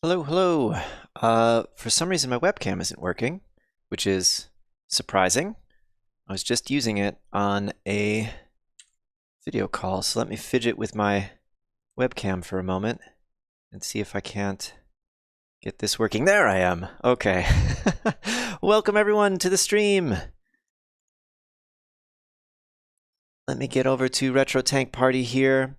Hello, hello. For some reason my webcam isn't working, which is surprising. I was just using it on a video call, so let me fidget with my webcam for a moment and see if I can't get this working. There I am. Okay. Welcome everyone to the stream. Let me get over to Retro Tank Party here.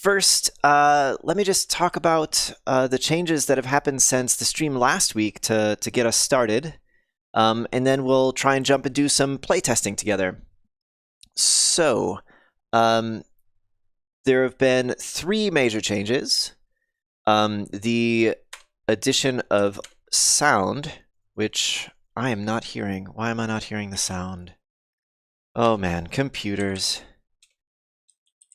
First, let me just talk about the changes that have happened since the stream last week to get us started, and then we'll try and jump and do some playtesting together. So, there have been 3 major changes. The addition of sound, which I am not hearing. Why am I not hearing the sound? Oh man, computers.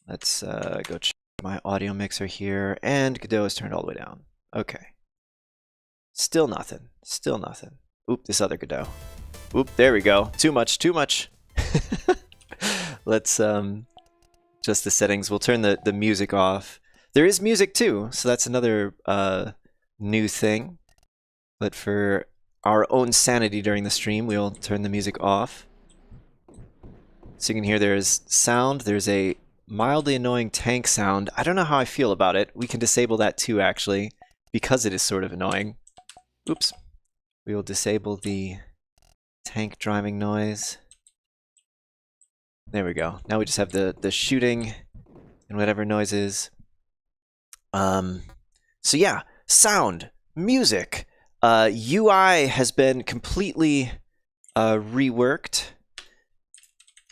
Let's go check my audio mixer here, and Godot is turned all the way down. Okay. Still nothing. Still nothing. Oop, this other Godot. Oop, there we go. Too much, too much. Let's adjust the settings. We'll turn the music off. There is music too, so that's another new thing. But for our own sanity during the stream, we'll turn the music off. So you can hear there's sound. There's a mildly annoying tank sound. I don't know how I feel about it. We can disable that too, actually, because it is sort of annoying. Oops. We will disable the tank driving noise. There we go. Now we just have the shooting and whatever noises. So yeah, sound, music. UI has been completely reworked.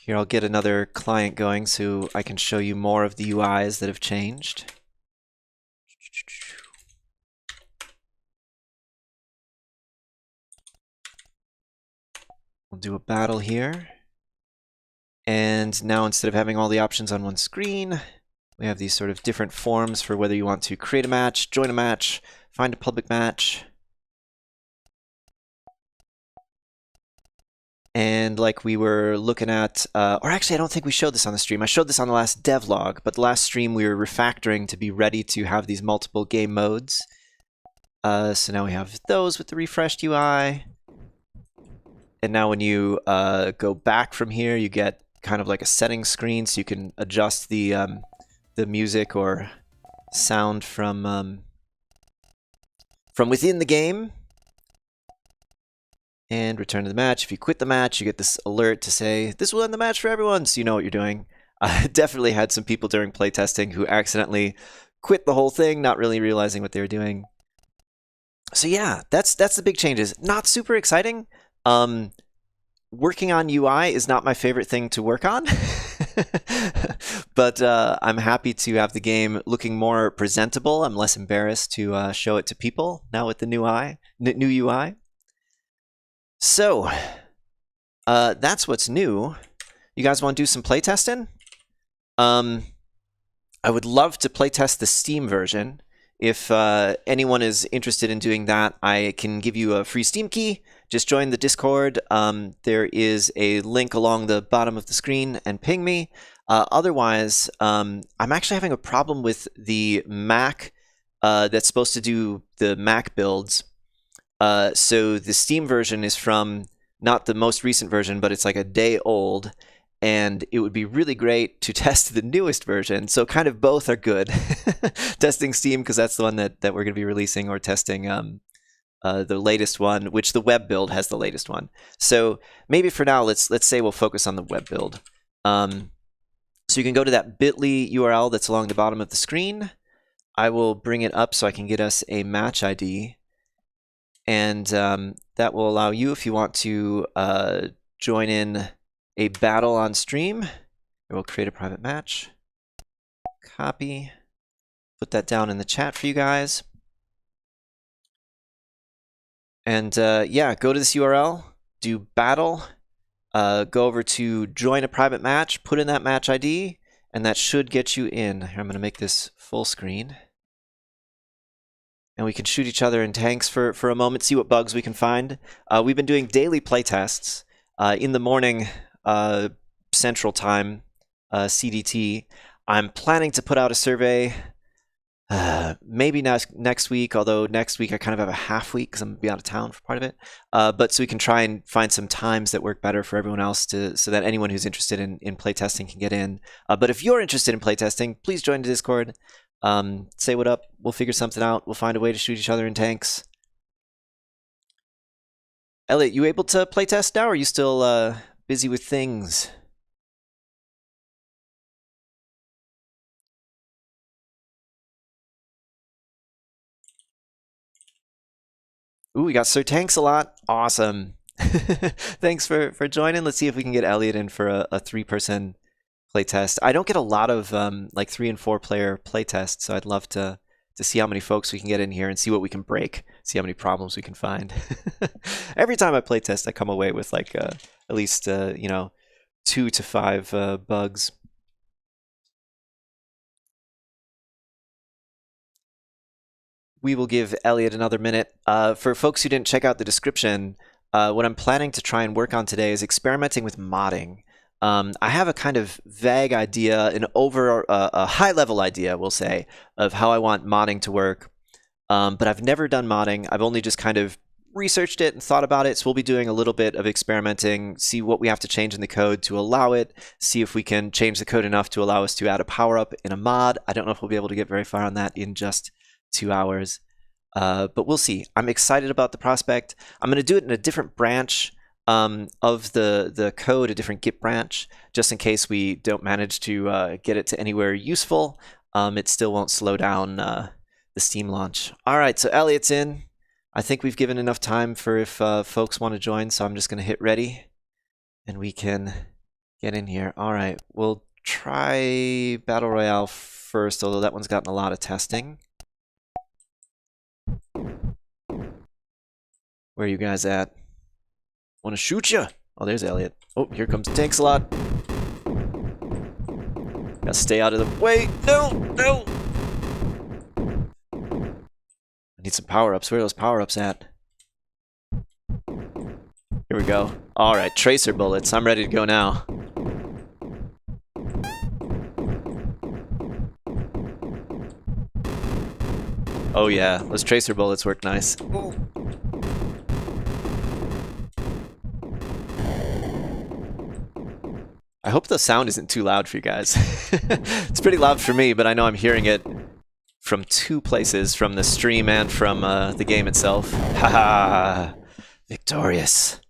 Here, I'll get another client going so I can show you more of the UIs that have changed. We'll do a battle here. And now instead of having all the options on one screen, we have these sort of different forms for whether you want to create a match, join a match, find a public match. And like we were looking at, or actually I don't think we showed this on the stream. I showed this on the last devlog, but the last stream we were refactoring to be ready to have these multiple game modes. So now we have those with the refreshed UI. And now when you go back from here, you get kind of like a settings screen, so you can adjust the music or sound from within the game. And return to the match. If you quit the match, you get this alert to say, this will end the match for everyone, so you know what you're doing. I definitely had some people during playtesting who accidentally quit the whole thing, not really realizing what they were doing. So yeah, that's the big changes. Not super exciting. Working on UI is not my favorite thing to work on. But I'm happy to have the game looking more presentable. I'm less embarrassed to show it to people now with the new UI. So, that's what's new. You guys want to do some playtesting? I would love to playtest the Steam version. If anyone is interested in doing that, I can give you a free Steam key. Just join the Discord. There is a link along the bottom of the screen, and ping me. Otherwise, I'm actually having a problem with the Mac that's supposed to do the Mac builds. So the Steam version is from not the most recent version, but it's like a day old, and it would be really great to test the newest version. So kind of both are good. Testing Steam because that's the one that we're going to be releasing, or testing the latest one, which the web build has the latest one. So maybe for now, let's say we'll focus on the web build. So you can go to that bit.ly URL that's along the bottom of the screen. I will bring it up so I can get us a match ID. And that will allow you, if you want to join in a battle on stream, it will create a private match. Copy. Put that down in the chat for you guys. And yeah, go to this URL, do battle, go over to join a private match, put in that match ID, and that should get you in. Here, I'm going to make this full screen. And we can shoot each other in tanks for a moment, see what bugs we can find. We've been doing daily playtests in the morning Central Time, CDT. I'm planning to put out a survey Maybe next week, although next week I kind of have a half week because I'm going to be out of town for part of it. But so we can try and find some times that work better for everyone else so that anyone who's interested in playtesting can get in. But if you're interested in playtesting, please join the Discord. Say what up. We'll figure something out. We'll find a way to shoot each other in tanks. Elliot, you able to playtest now, or are you still busy with things? Ooh, we got Sir Tanks a lot. Awesome. Thanks for joining. Let's see if we can get Elliot in for a 3-person playtest. I don't get a lot of like 3 and 4 player playtests, so I'd love to see how many folks we can get in here and see what we can break, see how many problems we can find. Every time I playtest, I come away with like at least 2 to 5 bugs. We will give Elliot another minute. For folks who didn't check out the description, what I'm planning to try and work on today is experimenting with modding. I have a kind of vague idea, a high-level idea, we'll say, of how I want modding to work. But I've never done modding. I've only just kind of researched it and thought about it. So we'll be doing a little bit of experimenting, see what we have to change in the code to allow it, see if we can change the code enough to allow us to add a power-up in a mod. I don't know if we'll be able to get very far on that in just 2 hours. But we'll see. I'm excited about the prospect. I'm going to do it in a different branch of the code, a different Git branch, just in case we don't manage to get it to anywhere useful. It still won't slow down the Steam launch. All right, so Elliot's in. I think we've given enough time for if folks want to join, so I'm just going to hit ready, and we can get in here. All right, we'll try Battle Royale first, although that one's gotten a lot of testing. Where are you guys at? Want to shoot you? Oh, there's Elliot. Oh, here comes Tanks a lot. Gotta stay out of the way. No, no. I need some power-ups. Where are those power-ups at? Here we go. All right, tracer bullets. I'm ready to go now. Oh yeah, those tracer bullets work nice. Ooh. I hope the sound isn't too loud for you guys. It's pretty loud for me, but I know I'm hearing it from 2 places, from the stream and from the game itself. Haha! Victorious.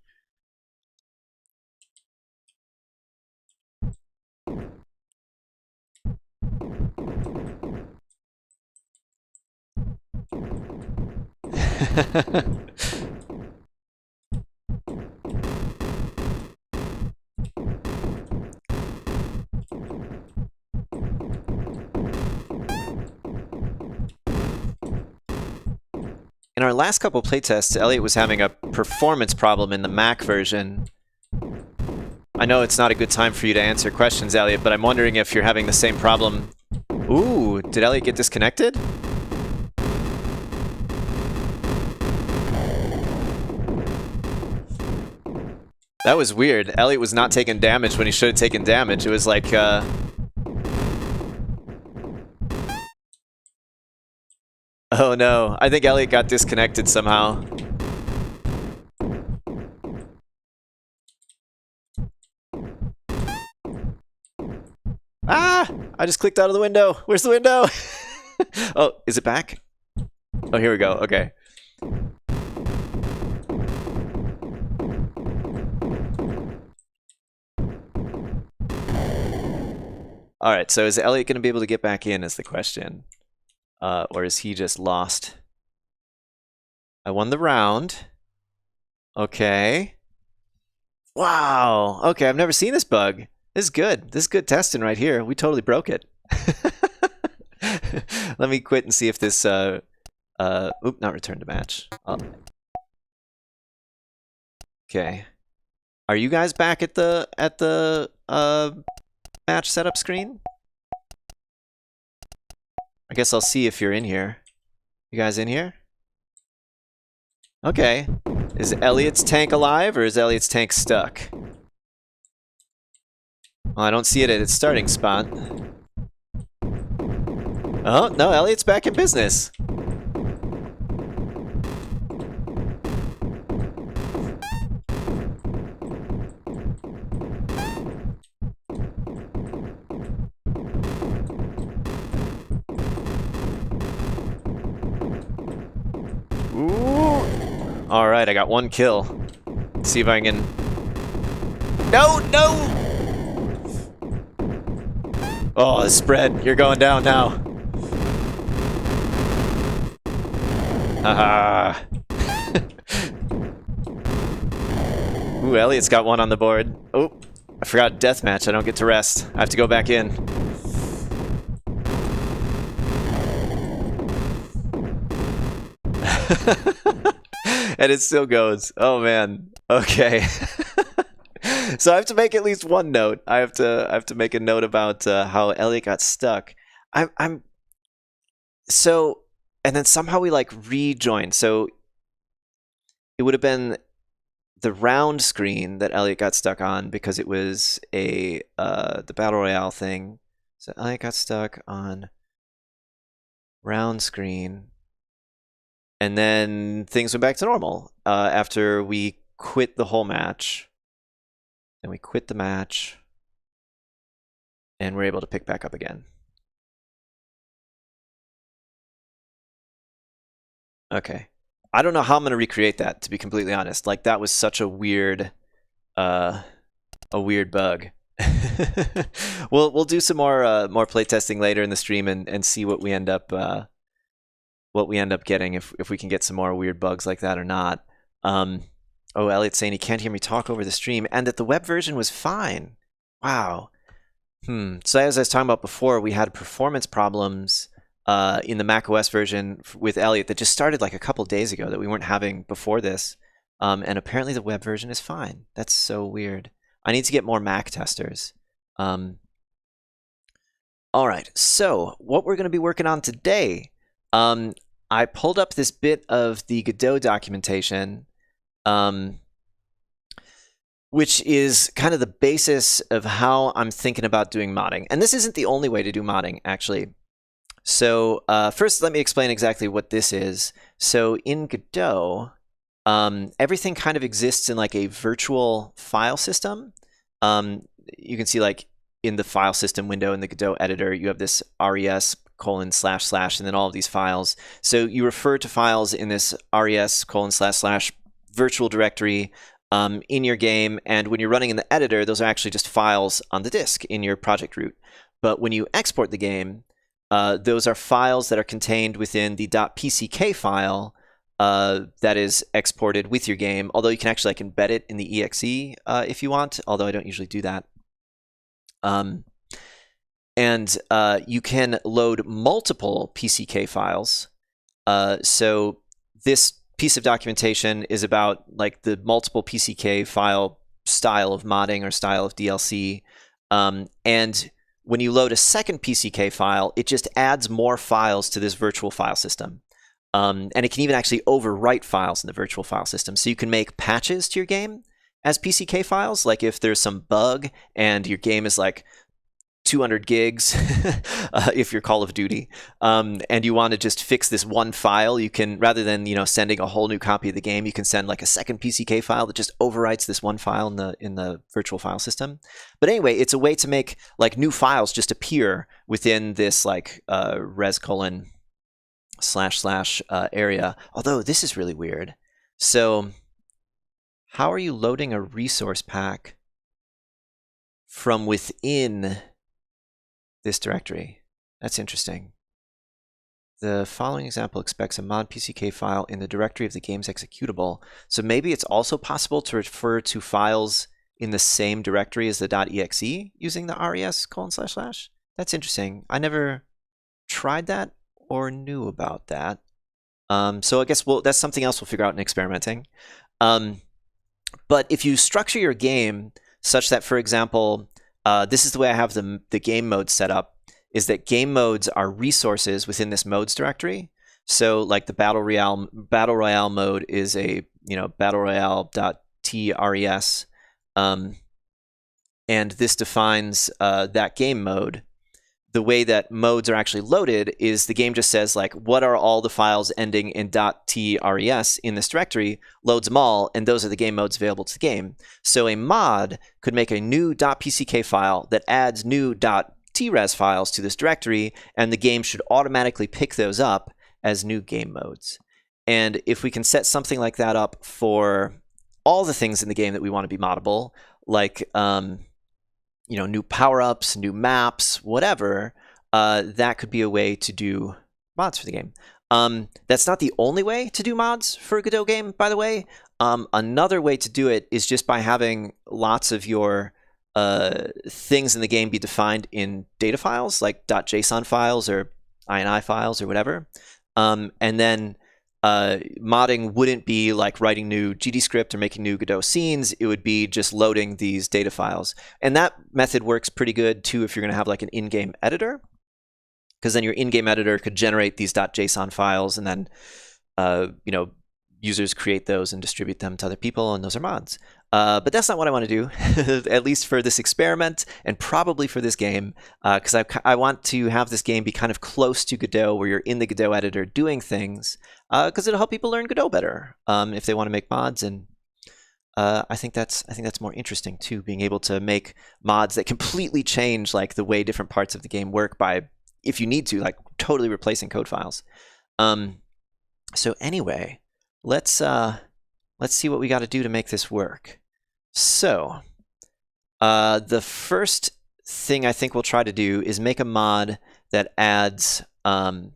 In our last couple playtests, Elliot was having a performance problem in the Mac version. I know it's not a good time for you to answer questions, Elliot, but I'm wondering if you're having the same problem. Ooh, did Elliot get disconnected? That was weird. Elliot was not taking damage when he should have taken damage. It was like, oh no, I think Elliot got disconnected somehow. Ah! I just clicked out of the window. Where's the window? Oh, is it back? Oh, here we go. Okay. All right, so is Elliot going to be able to get back in is the question. Or is he just lost? I won the round. Okay. Wow. Okay, I've never seen this bug. This is good. This is good testing right here. We totally broke it. Let me quit and see if this not return to match. Okay. Are you guys back at the match setup screen? I guess I'll see if you're in here. You guys in here? Okay. Is Elliot's tank alive, or is Elliot's tank stuck? Well, I don't see it at its starting spot. Oh, no, Elliot's back in business. Ooh. All right, I got 1 kill. Let's see if I can... No, no! Oh, spread. You're going down now. Haha. Ooh, Elliot's got 1 on the board. Oh, I forgot Deathmatch. I don't get to rest. I have to go back in. And it still goes. Oh, man. Okay. So I have to make at least 1 note. I have to make a note about how Elliot got stuck. I'm so, and then somehow we like rejoined. So it would have been the round screen that Elliot got stuck on because it was a the Battle Royale thing. So Elliot got stuck on round screen, and then things went back to normal after we quit the whole match. And we quit the match, and we're able to pick back up again. Okay. I don't know how I'm going to recreate that, to be completely honest. Like, that was such a weird bug. We'll do some more playtesting later in the stream and see what we end up getting, if we can get some more weird bugs like that or not. Oh, Elliot's saying he can't hear me talk over the stream, and that the web version was fine. Wow. So as I was talking about before, we had performance problems in the macOS version with Elliot that just started like a couple days ago that we weren't having before this. And apparently the web version is fine. That's so weird. I need to get more Mac testers. All right, so what we're going to be working on today, I pulled up this bit of the Godot documentation, which is kind of the basis of how I'm thinking about doing modding. And this isn't the only way to do modding, actually. So first, let me explain exactly what this is. So in Godot, everything kind of exists in like a virtual file system. You can see like in the file system window in the Godot editor, you have this res:// and then all of these files. So you refer to files in this res:// virtual directory in your game, and when you're running in the editor, those are actually just files on the disk in your project root. But when you export the game, those are files that are contained within the .pck file that is exported with your game, although you can actually like embed it in the exe if you want, although I don't usually do that. And you can load multiple PCK files. So this piece of documentation is about like the multiple PCK file style of modding or style of DLC. And when you load a second PCK file, it just adds more files to this virtual file system. And it can even actually overwrite files in the virtual file system. So you can make patches to your game as PCK files. Like if there's some bug and your game is like 200 gigs if you're Call of Duty, and you want to just fix this one file, you can, rather than sending a whole new copy of the game, you can send like a second PCK file that just overwrites this one file in the virtual file system. But anyway, it's a way to make like new files just appear within this like res:// area. Although this is really weird. So how are you loading a resource pack from within this directory? That's interesting. The following example expects a mod PCK file in the directory of the game's executable. So maybe it's also possible to refer to files in the same directory as the .exe using the res://. That's interesting. I never tried that or knew about that. So I guess that's something else we'll figure out in experimenting. But if you structure your game such that, for example, this is the way I have the game mode set up, is that game modes are resources within this modes directory. So like the Battle Royale mode is a Battle Royale.tres, and this defines that game mode. the way that modes are actually loaded is the game just says, like, what are all the files ending in .tres in this directory, loads them all, and those are the game modes available to the game. So a mod could make a new .pck file that adds new .tres files to this directory, and the game should automatically pick those up as new game modes. And if we can set something like that up for all the things in the game that we want to be moddable, like new power-ups, new maps, whatever, that could be a way to do mods for the game. That's not the only way to do mods for a Godot game, by the way. Another way to do it is just by having lots of your things in the game be defined in data files, like .json files or ini files or whatever. And then modding wouldn't be like writing new GDScript or making new Godot scenes. It would be just loading these data files. And that method works pretty good too if you're going to have like an in-game editor, because then your in-game editor could generate these .json files, and then users create those and distribute them to other people, and those are mods. But that's not what I want to do, at least for this experiment and probably for this game, because I want to have this game be kind of close to Godot, where you're in the Godot editor doing things, because it'll help people learn Godot better if they want to make mods. And I think that's more interesting too, being able to make mods that completely change like the way different parts of the game work by, if you need to, like totally replacing code files. So anyway, let's see what we got to do to make this work. So the first thing I think we'll try to do is make a mod that adds a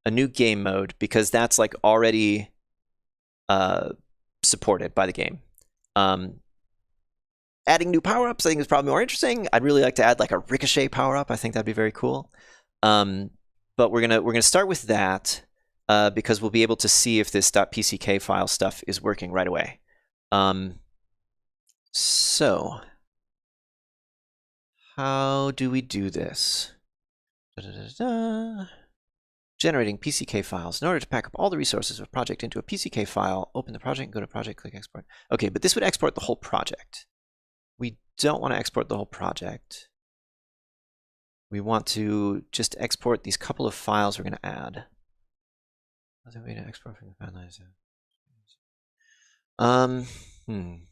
new game mode, because that's like already supported by the game. Adding new power-ups I think is probably more interesting. I'd really like to add like a ricochet power-up. I think that'd be very cool. But we're gonna start with that because we'll be able to see if this .pck file stuff is working right away. So how do we do this? Generating PCK files. In order to pack up all the resources of a project into a PCK file, open the project, go to project, click export. Okay, but this would export the whole project. We don't want to export the whole project. We want to just export these couple of files we're going to add. Other way to export from the file lines.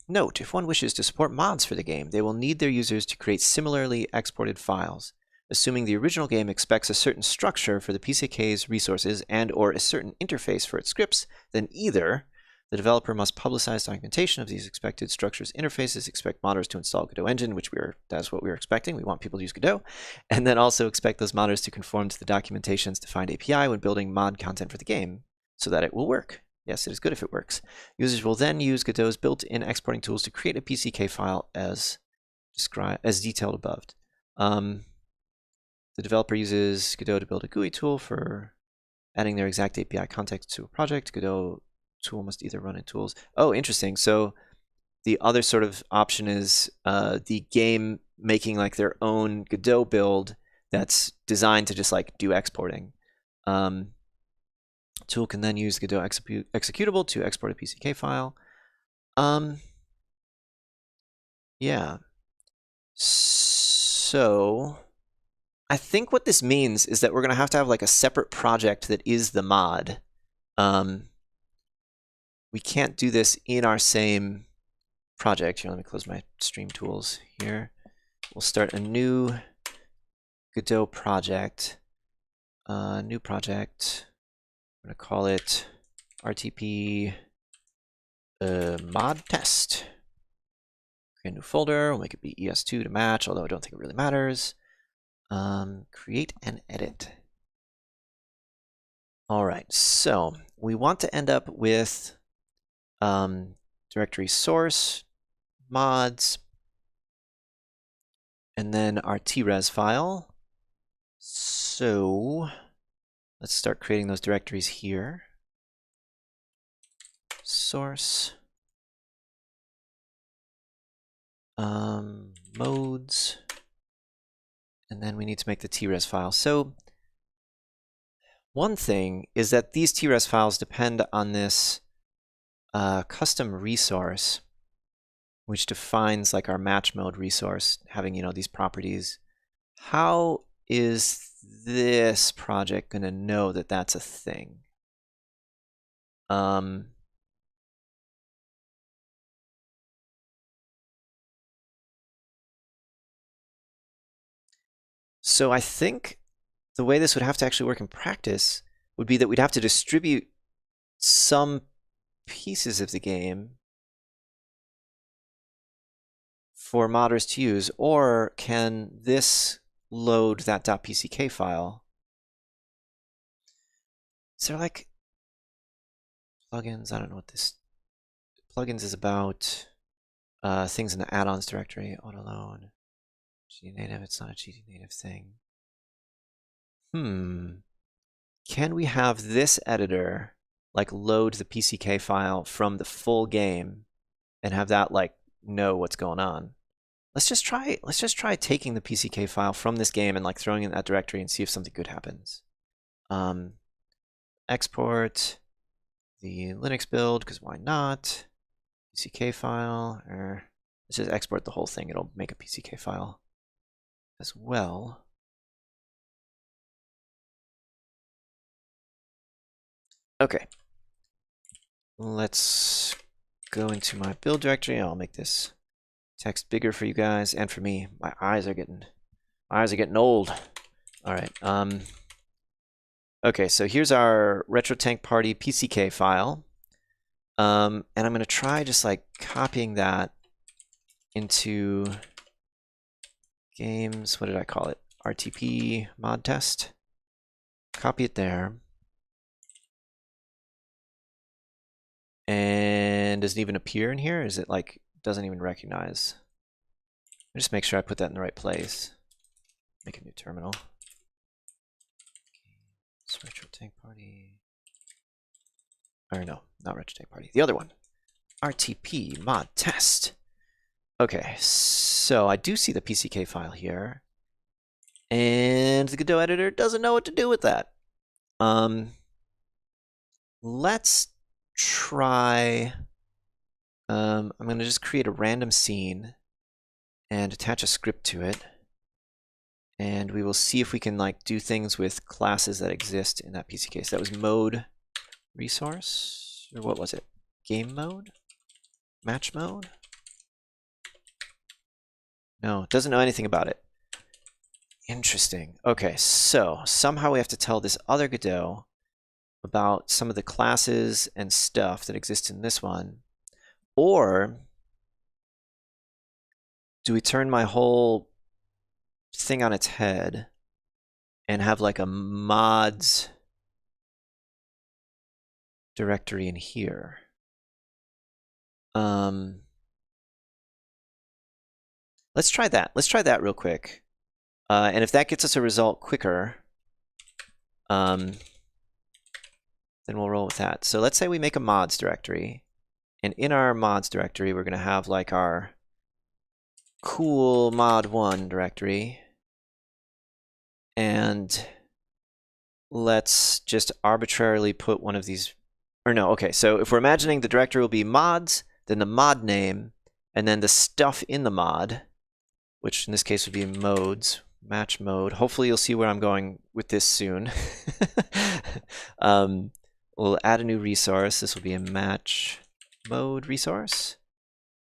Note, if one wishes to support mods for the game, they will need their users to create similarly exported files. Assuming the original game expects a certain structure for the PCK's resources and or a certain interface for its scripts, then either the developer must publicize documentation of these expected structures interfaces, expect modders to install Godot Engine, which that's what we're expecting. We want people to use Godot, and then also expect those modders to conform to the documentation's defined API when building mod content for the game so that it will work. Yes, it is good if it works. Users will then use Godot's built-in exporting tools to create a PCK file as detailed above. The developer uses Godot to build a GUI tool for adding their exact API context to a project. Godot tool must either run in tools. Oh, interesting. So the other sort of option is the game making like their own Godot build that's designed to just like do exporting. Tool can then use Godot executable to export a PCK file. Yeah. So I think what this means is that we're going to have like a separate project that is the mod. We can't do this in our same project. Here, let me close my stream tools here. We'll start a new Godot project. New project. I'm going to call it RTP mod test. Create a new folder. We'll make it be ES2 to match, although I don't think it really matters. Create and edit. All right, so we want to end up with directory source, mods, and then our TRES file. So let's start creating those directories here. Source, modes, and then we need to make the TRES file. So one thing is that these TRES files depend on this custom resource, which defines like our match mode resource having, these properties. How is this project going to know that that's a thing? So I think the way this would have to actually work in practice would be that we'd have to distribute some pieces of the game for modders to use, or can this load that .pck file? Is there like plugins? I don't know what this plugins is about. Things in the add-ons directory, autoload, GD native. It's not a GD native thing. Can we have this editor like load the PCK file from the full game and have that like know what's going on? Let's just try taking the PCK file from this game and like throwing it in that directory and see if something good happens. Export the Linux build, because why not? PCK file, or let's just export the whole thing. It'll make a PCK file as well. Okay. Let's go into my build directory. I'll make this text bigger for you guys and for me. My eyes are getting old. All right. Okay, so here's our Retro Tank Party PCK file. And I'm going to try just like copying that into games. What did I call it? RTP mod test. Copy it there. And does it even appear in here? Is it like, doesn't even recognize? I'll just make sure I put that in the right place. Make a new terminal. It's Retro Tank Party. Or no, not Retro Tank Party. The other one. RTP mod test. Okay, so I do see the PCK file here. And the Godot editor doesn't know what to do with that. Let's try. I'm going to just create a random scene and attach a script to it. And we will see if we can like do things with classes that exist in that PCK. So that was mode resource, or what was it? Game mode? Match mode? No, it doesn't know anything about it. Interesting. Okay, so somehow we have to tell this other Godot about some of the classes and stuff that exist in this one. Or do we turn my whole thing on its head and have like a mods directory in here? Let's try that. Let's try that real quick. And if that gets us a result quicker, then we'll roll with that. So let's say we make a mods directory. And in our mods directory, we're going to have like our cool mod1 directory. And let's just arbitrarily put one of these, or no, okay. So if we're imagining the directory will be mods, then the mod name, and then the stuff in the mod, which in this case would be modes, match mode. Hopefully you'll see where I'm going with this soon. We'll add a new resource. This will be a match mode resource.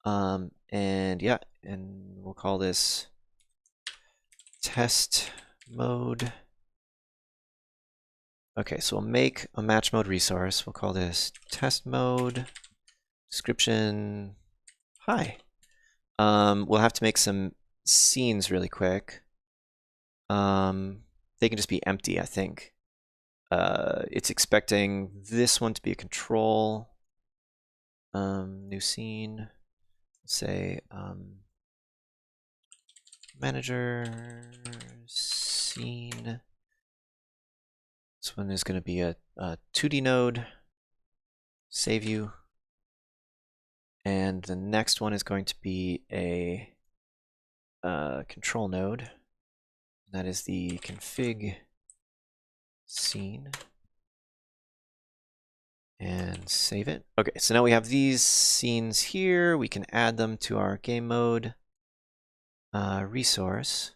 And yeah, and we'll call this test mode. Okay, so we'll make a match mode resource. We'll call this test mode. Description, hi. We'll have to make some scenes really quick. They can just be empty, I think. It's expecting this one to be a control. New scene. Say manager scene. This one is going to be a 2D node. Save you. And the next one is going to be a control node. That is the config scene. And save it. Okay, so now we have these scenes here. We can add them to our game mode resource.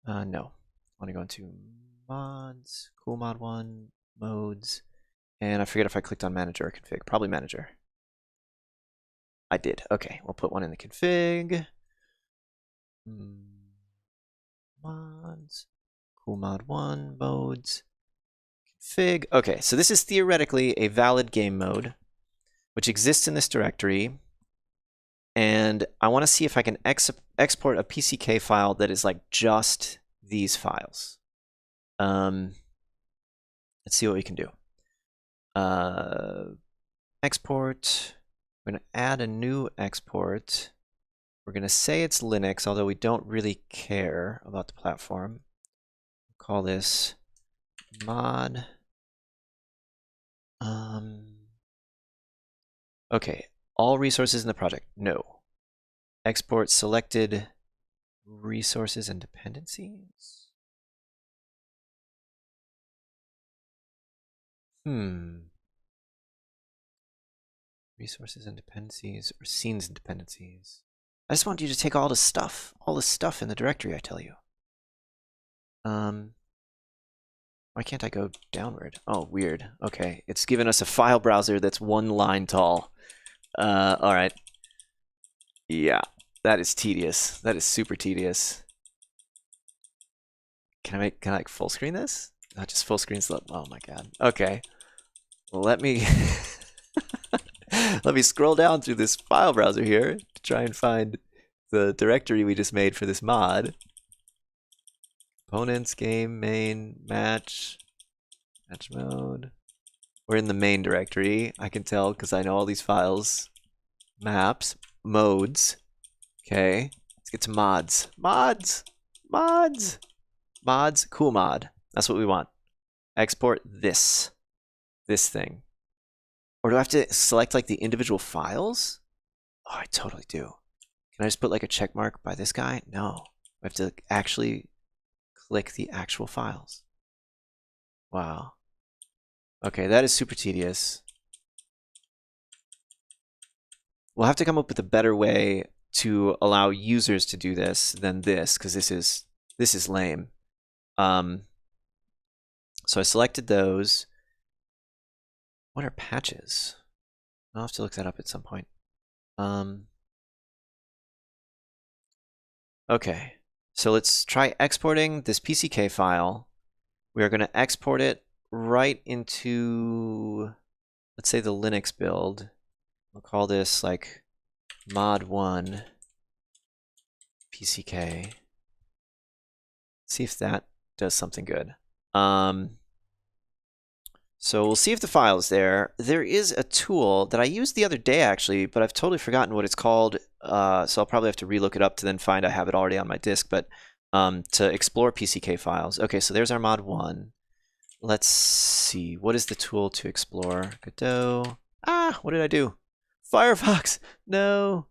No. I want to go into mods, cool mod 1, modes, and I forget if I clicked on manager or config. Probably manager. I did. Okay, we'll put one in the config. Mods, cool mod 1, modes, config. Okay, so this is theoretically a valid game mode, which exists in this directory. And I want to see if I can export a PCK file that is like just these files. Let's see what we can do. Export. We're going to add a new export. We're going to say it's Linux, although we don't really care about the platform. We'll call this mod. Okay, all resources in the project. No. Export selected resources and dependencies. Resources and dependencies, or scenes and dependencies. I just want you to take all the stuff in the directory, I tell you. Why can't I go downward? Oh, weird. Okay, it's given us a file browser that's 1 line tall. All right. Yeah, that is tedious. That is super tedious. Can I like full screen this? Not just full screen slip. Oh my god. Okay. Well, let me let me scroll down through this file browser here to try and find the directory we just made for this mod. Components, game, main, match mode. We're in the main directory. I can tell because I know all these files. Maps, modes. Okay, let's get to mods. Mods, cool mod. That's what we want. Export this thing. Or do I have to select like the individual files? Oh, I totally do. Can I just put like a check mark by this guy? No, I have to actually click the actual files. Wow. Okay, that is super tedious. We'll have to come up with a better way to allow users to do this than this, because this is lame. So I selected those. What are patches? I'll have to look that up at some point. Okay, so let's try exporting this PCK file. We are going to export it right into, let's say, the Linux build. We'll call this like mod 1 PCK. See if that does something good. So we'll see if the file is there. There is a tool that I used the other day, actually, but I've totally forgotten what it's called. So I'll probably have to relook it up to then find I have it already on my disk. But to explore PCK files. Okay, so there's our mod 1. Let's see. What is the tool to explore? Godot. Ah, what did I do? Firefox. No.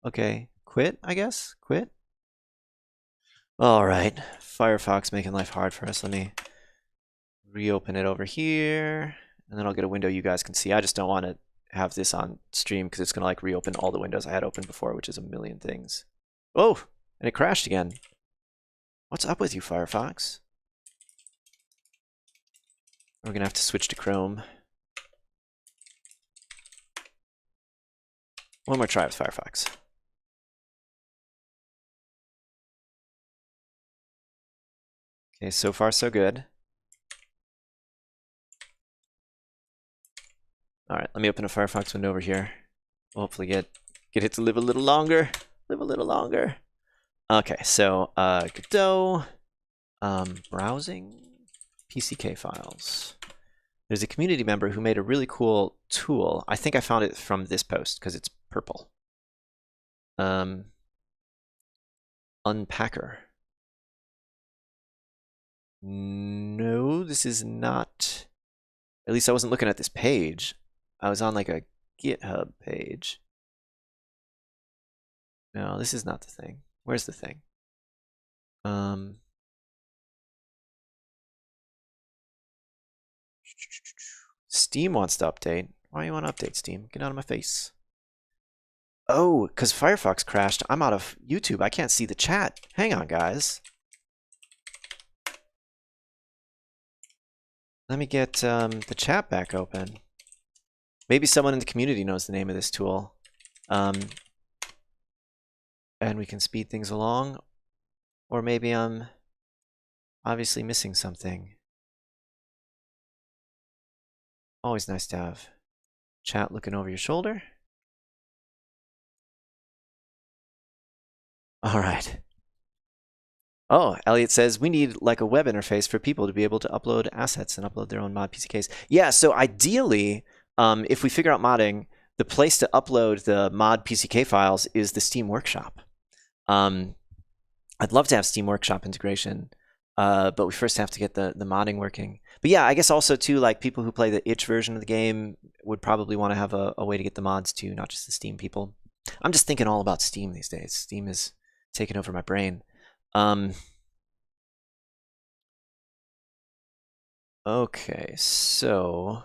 Okay, quit, I guess. Quit. All right. Firefox making life hard for us. Let me reopen it over here, and then I'll get a window you guys can see. I just don't want to have this on stream because it's going to like reopen all the windows I had open before, which is a million things. Oh, and it crashed again. What's up with you, Firefox? We're going to have to switch to Chrome. One more try with Firefox. Okay, so far so good. All right, let me open a Firefox window over here. We'll hopefully get it to live a little longer. Okay, so Godot, browsing PCK files. There's a community member who made a really cool tool. I think I found it from this post because it's purple. Unpacker. No, this is not. At least I wasn't looking at this page. I was on like a GitHub page. No, this is not the thing. Where's the thing? Steam wants to update. Why do you want to update, Steam? Get out of my face. Oh, because Firefox crashed. I'm out of YouTube. I can't see the chat. Hang on, guys. Let me get the chat back open. Maybe someone in the community knows the name of this tool. And we can speed things along. Or maybe I'm obviously missing something. Always nice to have chat looking over your shoulder. All right. Oh, Elliot says we need like a web interface for people to be able to upload assets and upload their own mod PCKs. Yeah, so ideally, if we figure out modding, the place to upload the mod PCK files is the Steam Workshop. I'd love to have Steam Workshop integration, but we first have to get the modding working. But yeah, I guess also too, like people who play the itch version of the game would probably want to have a way to get the mods too, not just the Steam people. I'm just thinking all about Steam these days. Steam is taking over my brain. Okay, so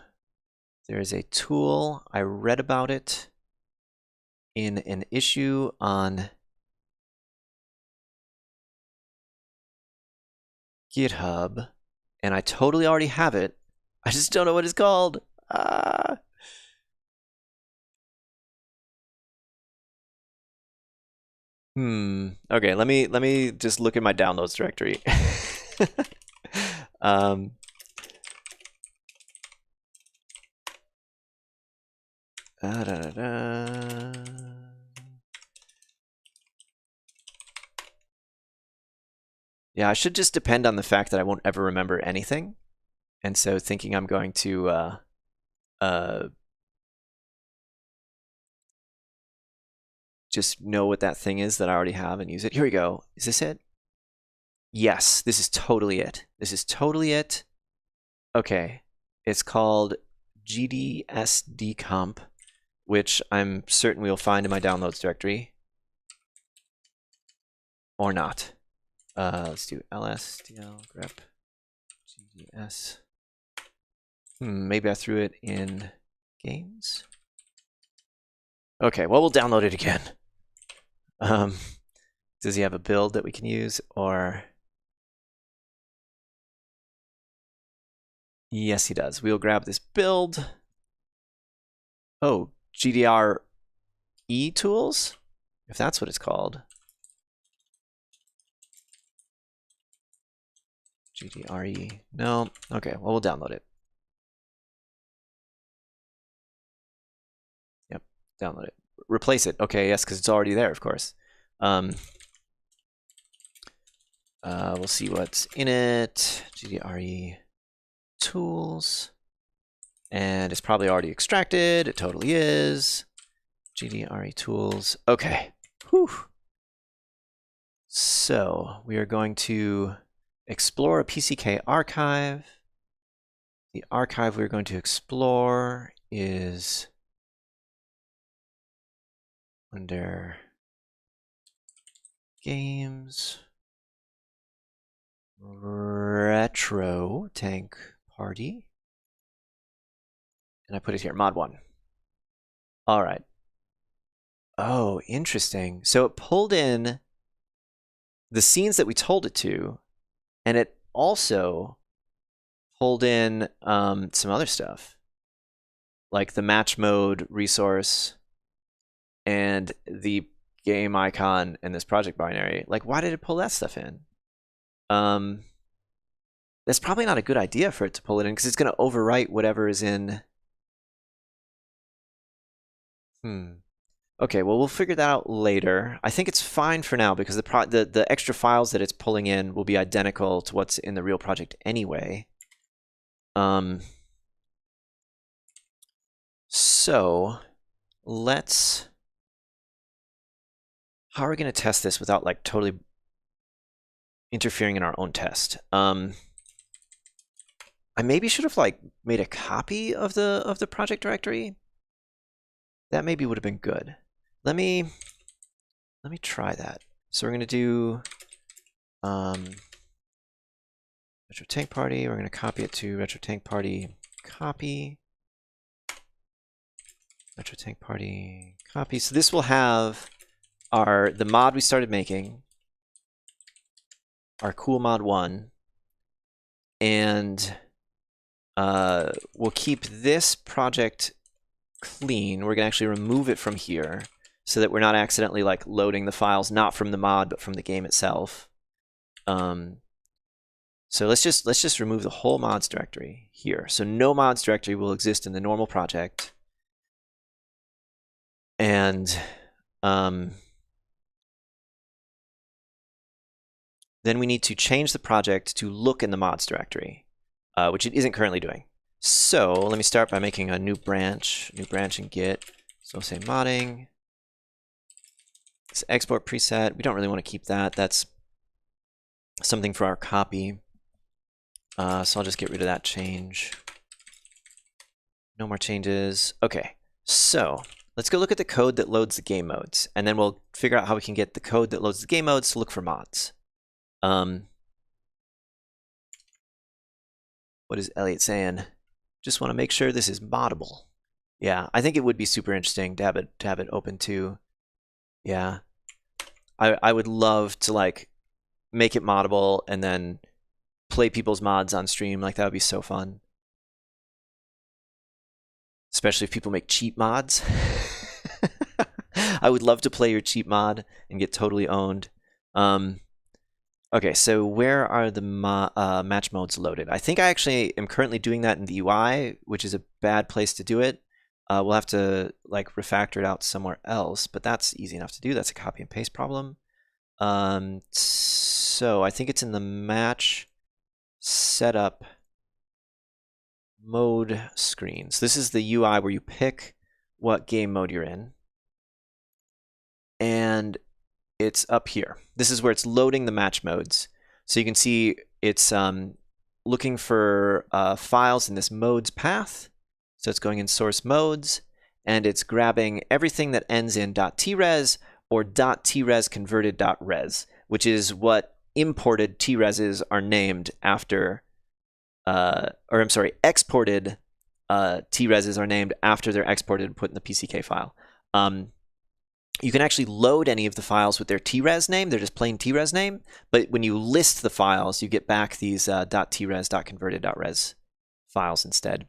there is a tool. I read about it in an issue on GitHub, and I totally already have it. I just don't know what it's called. Okay, let me just look at my downloads directory. Yeah, I should just depend on the fact that I won't ever remember anything. And so thinking I'm going to just know what that thing is that I already have and use it. Here we go. Is this it? Yes, this is totally it. This is totally it. Okay. It's called GDSDcomp, which I'm certain we'll find in my downloads directory. Or not. Let's do lsdl grep gds. Maybe I threw it in games. Okay, well, we'll download it again. Does he have a build that we can use, or? Yes, he does. We'll grab this build. Oh, GDRE tools, if that's what it's called. GDRE. No. Okay, well, we'll download it. Yep, download it. Replace it. Okay, yes, because it's already there, of course. We'll see what's in it. GDRE tools. And it's probably already extracted. It totally is. GDRE tools. Okay. Whew. So we are going to explore a PCK archive. The archive we're going to explore is under games, retro tank party. And I put it here, mod 1. All right. Oh, interesting. So it pulled in the scenes that we told it to, and it also pulled in some other stuff, like the match mode resource and the game icon and this project binary. Like, why did it pull that stuff in? That's probably not a good idea for it to pull it in, because it's going to overwrite whatever is in. Okay, well, we'll figure that out later. I think it's fine for now, because the extra files that it's pulling in will be identical to what's in the real project anyway. So let's. How are we going to test this without like totally interfering in our own test? I maybe should have like made a copy of the project directory. That maybe would have been good. Let me try that. So we're going to do retro tank party. We're going to copy it to retro tank party copy. Retro tank party copy. So this will have the mod we started making, our cool mod 1, and we'll keep this project clean. We're gonna actually remove it from here so that we're not accidentally like loading the files not from the mod but from the game itself. So let's just remove the whole mods directory here. So no mods directory will exist in the normal project. And then we need to change the project to look in the mods directory, which it isn't currently doing. So let me start by making a new branch in Git. So say modding. This export preset, we don't really want to keep that. That's something for our copy. So I'll just get rid of that change. No more changes. Okay, so let's go look at the code that loads the game modes, and then we'll figure out how we can get the code that loads the game modes to look for mods. What is Elliot saying? Just want to make sure this is moddable. Yeah, I think it would be super interesting to have it open too. Yeah, I would love to like make it moddable and then play people's mods on stream. Like that would be so fun. Especially if people make cheap mods. I would love to play your cheap mod and get totally owned. Okay, so where are the match modes loaded? I think I actually am currently doing that in the UI, which is a bad place to do it. We'll have to like refactor it out somewhere else, but that's easy enough to do. That's a copy and paste problem. So I think it's in the match setup mode screens. This is the UI where you pick what game mode you're in. And it's up here. This is where it's loading the match modes. So you can see it's looking for files in this modes path. So it's going in source modes, and it's grabbing everything that ends in .tres or .tres converted.res, which is what imported T-reses are named after, exported T-reses are named after they're exported and put in the PCK file. You can actually load any of the files with their T-res name. They're just plain T-res name. But when you list the files, you get back these .tres, .converted.res files instead.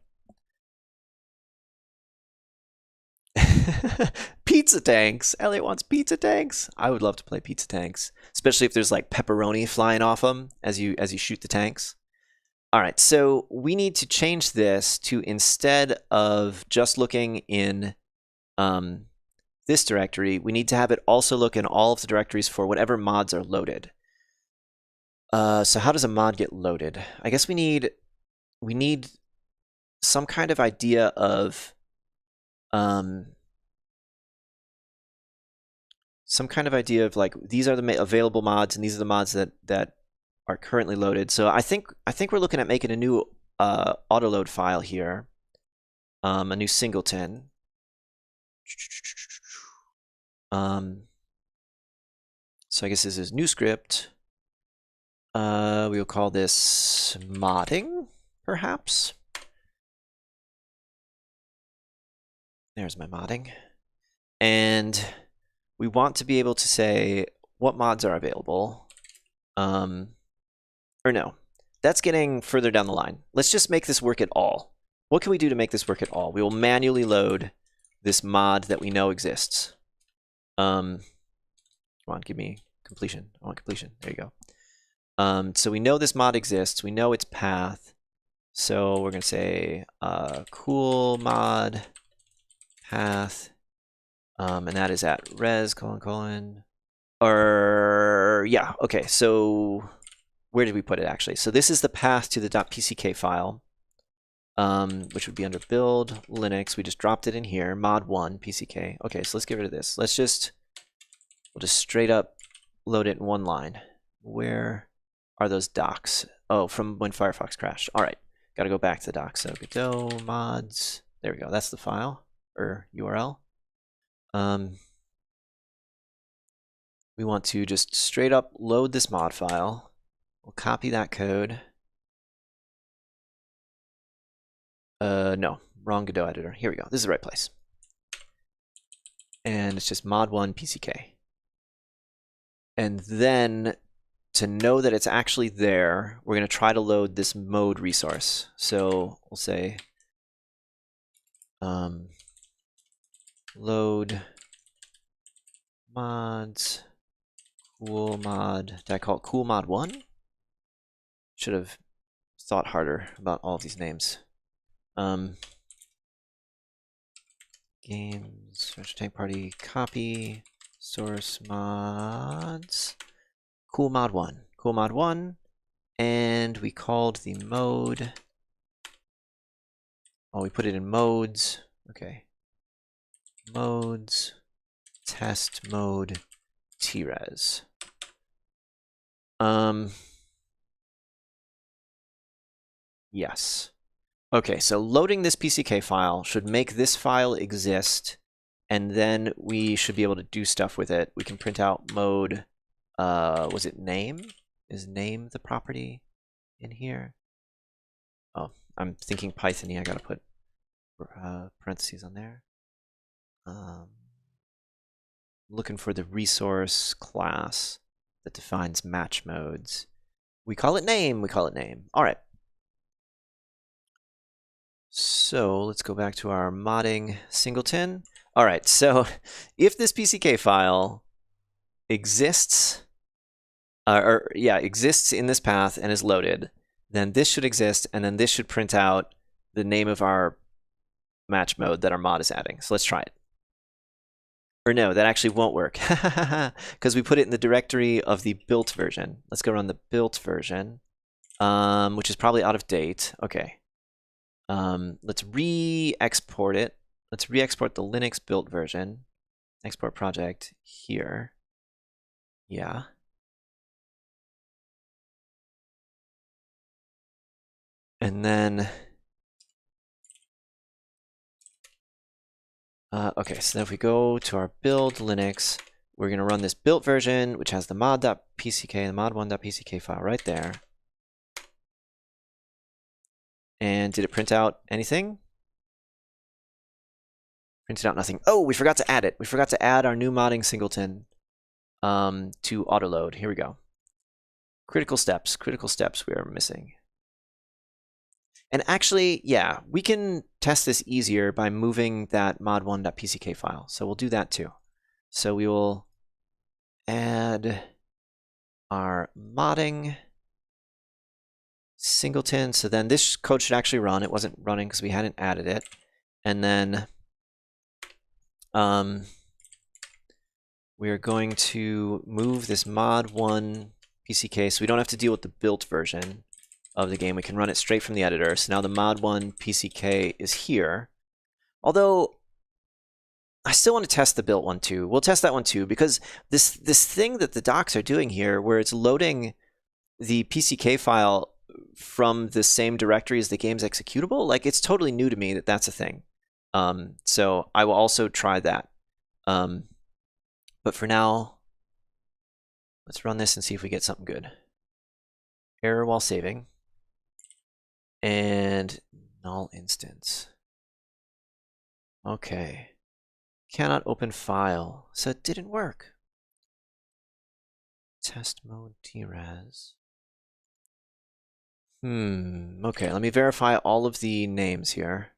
Pizza tanks. Elliot wants pizza tanks. I would love to play pizza tanks, especially if there's like pepperoni flying off them as you shoot the tanks. All right, so we need to change this to, instead of just looking in this directory, we need to have it also look in all of the directories for whatever mods are loaded. So how does a mod get loaded? I guess we need some kind of idea of like, these are the available mods and these are the mods that are currently loaded. So I think we're looking at making a new autoload file here, a new singleton. So I guess this is new script. We'll call this modding, perhaps. There's my modding. And we want to be able to say what mods are available. Or no, that's getting further down the line. Let's just make this work at all. What can we do to make this work at all? We will manually load this mod that we know exists. Come on, give me completion. I want completion. There you go. So we know this mod exists. We know its path. So we're going to say cool mod path. And that is at res : or yeah, okay, so where did we put it actually? So this is the path to the .pck file, which would be under build Linux. We just dropped it in here, mod1 pck. Okay, so let's get rid of this. We'll just straight up load it in one line. Where are those docs? Oh, from when Firefox crashed. All right, got to go back to the docs. So Godot mods. There we go. That's the file or URL. We want to just straight up load this mod file. We'll copy that code. No, wrong Godot editor. Here we go. This is the right place. And it's just mod1 pck. And then to know that it's actually there, we're going to try to load this mode resource. So we'll say load mods cool mod. Did I call it cool mod 1? Should have thought harder about all of these names. Games, virtual tank party, copy, source mods, cool mod 1. Cool mod 1, and we called the mode. Oh, we put it in modes. Okay. Modes, test mode, T-res. Yes. Okay, so loading this PCK file should make this file exist, and then we should be able to do stuff with it. We can print out mode, was it name? Is name the property in here? Oh, I'm thinking Python-y, I gotta put parentheses on there. Looking for the resource class that defines match modes. We call it name, All right. So let's go back to our modding singleton. All right, so if this PCK file exists, exists in this path and is loaded, then this should exist, and then this should print out the name of our match mode that our mod is adding. So let's try it. Or no, that actually won't work, because we put it in the directory of the built version. Let's go run the built version, which is probably out of date. Okay. Let's re-export it. Let's re-export the Linux built version. Export project here. Yeah. And then, okay, so if we go to our build Linux, we're going to run this built version, which has the mod.pck, the mod1.pck file right there. And did it print out anything? Printed out nothing. Oh, we forgot to add it. We forgot to add our new modding singleton to autoload. Here we go. Critical steps we are missing. And actually, yeah, we can test this easier by moving that mod1.pck file. So we'll do that too. So we will add our modding singleton. So then this code should actually run. It wasn't running because we hadn't added it. And then we are going to move this mod1 PCK so we don't have to deal with the built version of the game. We can run it straight from the editor. So now the mod1 PCK is here. Although I still want to test the built one too. We'll test that one too, because this thing that the docs are doing here, where it's loading the PCK file from the same directory as the game's executable, like, it's totally new to me that that's a thing. So I will also try that. But for now, let's run this and see if we get something good. Error while saving. And null instance. Okay. Cannot open file. So it didn't work. Test mode T-res. Okay, let me verify all of the names here.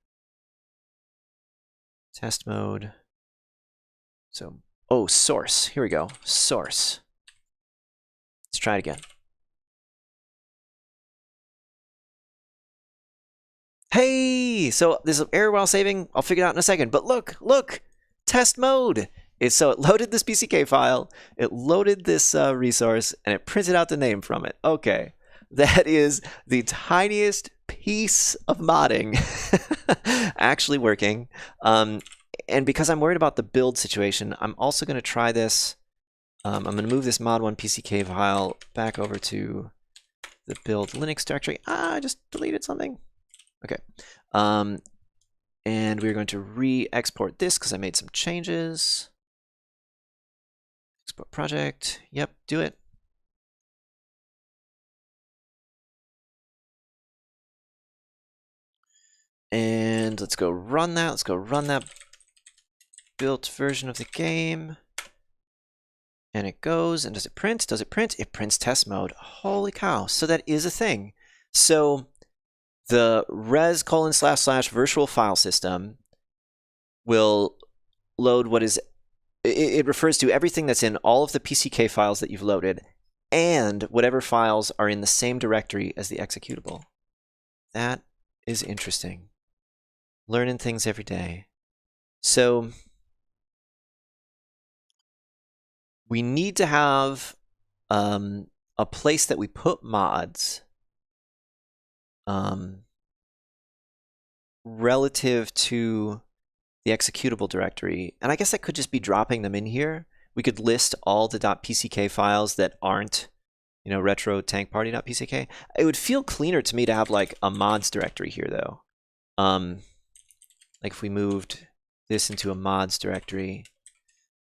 Test mode. So, oh, source. Here we go. Source. Let's try it again. Hey! So there's an error while saving. I'll figure it out in a second. But look! Test mode! So it loaded this PCK file, it loaded this resource, and it printed out the name from it. Okay. That is the tiniest piece of modding actually working. And because I'm worried about the build situation, I'm also going to try this. I'm going to move this mod1 PCK file back over to the build Linux directory. I just deleted something. Okay. And we're going to re-export this because I made some changes. Export project. Yep, do it. And let's go run that. Let's go run that built version of the game. And it goes, and does it print? Does it print? It prints test mode. Holy cow. So that is a thing. So the res:// virtual file system will load what is, it refers to everything that's in all of the PCK files that you've loaded and whatever files are in the same directory as the executable. That is interesting. Learning things every day. So we need to have a place that we put mods relative to the executable directory. And I guess that could just be dropping them in here. We could list all the .pck files that aren't, retro tank party.pck. It would feel cleaner to me to have like a mods directory here though. Like if we moved this into a mods directory,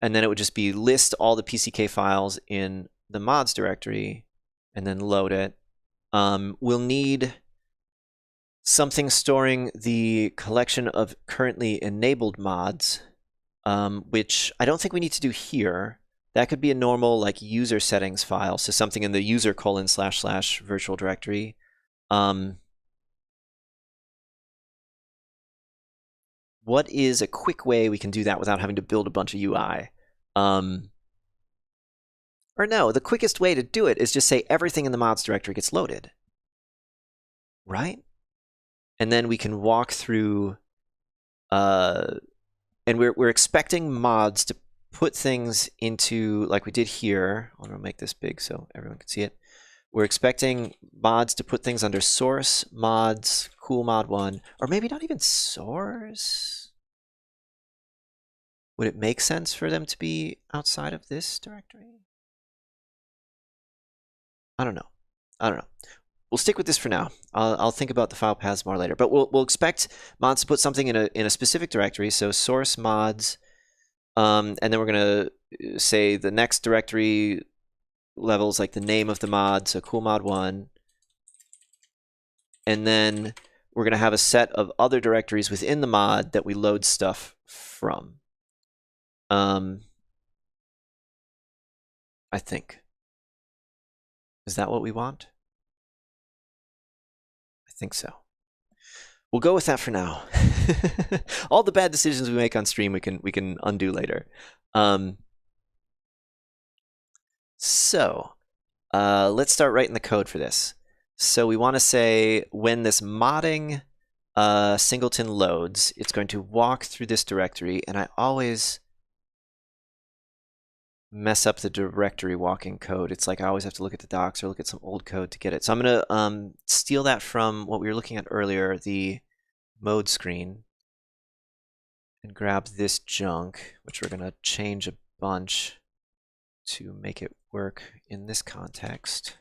and then it would just be list all the PCK files in the mods directory and then load it. We'll need something storing the collection of currently enabled mods, which I don't think we need to do here. That could be a normal like user settings file, so something in the user :/ virtual directory. What is a quick way we can do that without having to build a bunch of UI? Or no, the quickest way to do it is just say everything in the mods directory gets loaded, right? And then we can walk through, and we're expecting mods to put things into, like we did here. I'm gonna make this big so everyone can see it. We're expecting mods to put things under source, mods, cool mod 1, or maybe not even source. Would it make sense for them to be outside of this directory? I don't know. We'll stick with this for now. I'll think about the file paths more later. But we'll expect mods to put something in a specific directory. So source mods, and then we're gonna say the next directory levels like the name of the mod, so cool mod 1, and then we're gonna have a set of other directories within the mod that we load stuff from. I think. Is that what we want? I think so. We'll go with that for now. All the bad decisions we make on stream, we can undo later. So let's start writing the code for this. So we want to say when this modding singleton loads, it's going to walk through this directory, and I always mess up the directory walking code. It's like I always have to look at the docs or look at some old code to get it. So I'm going to steal that from what we were looking at earlier, the mode screen, and grab this junk, which we're going to change a bunch to make it work in this context.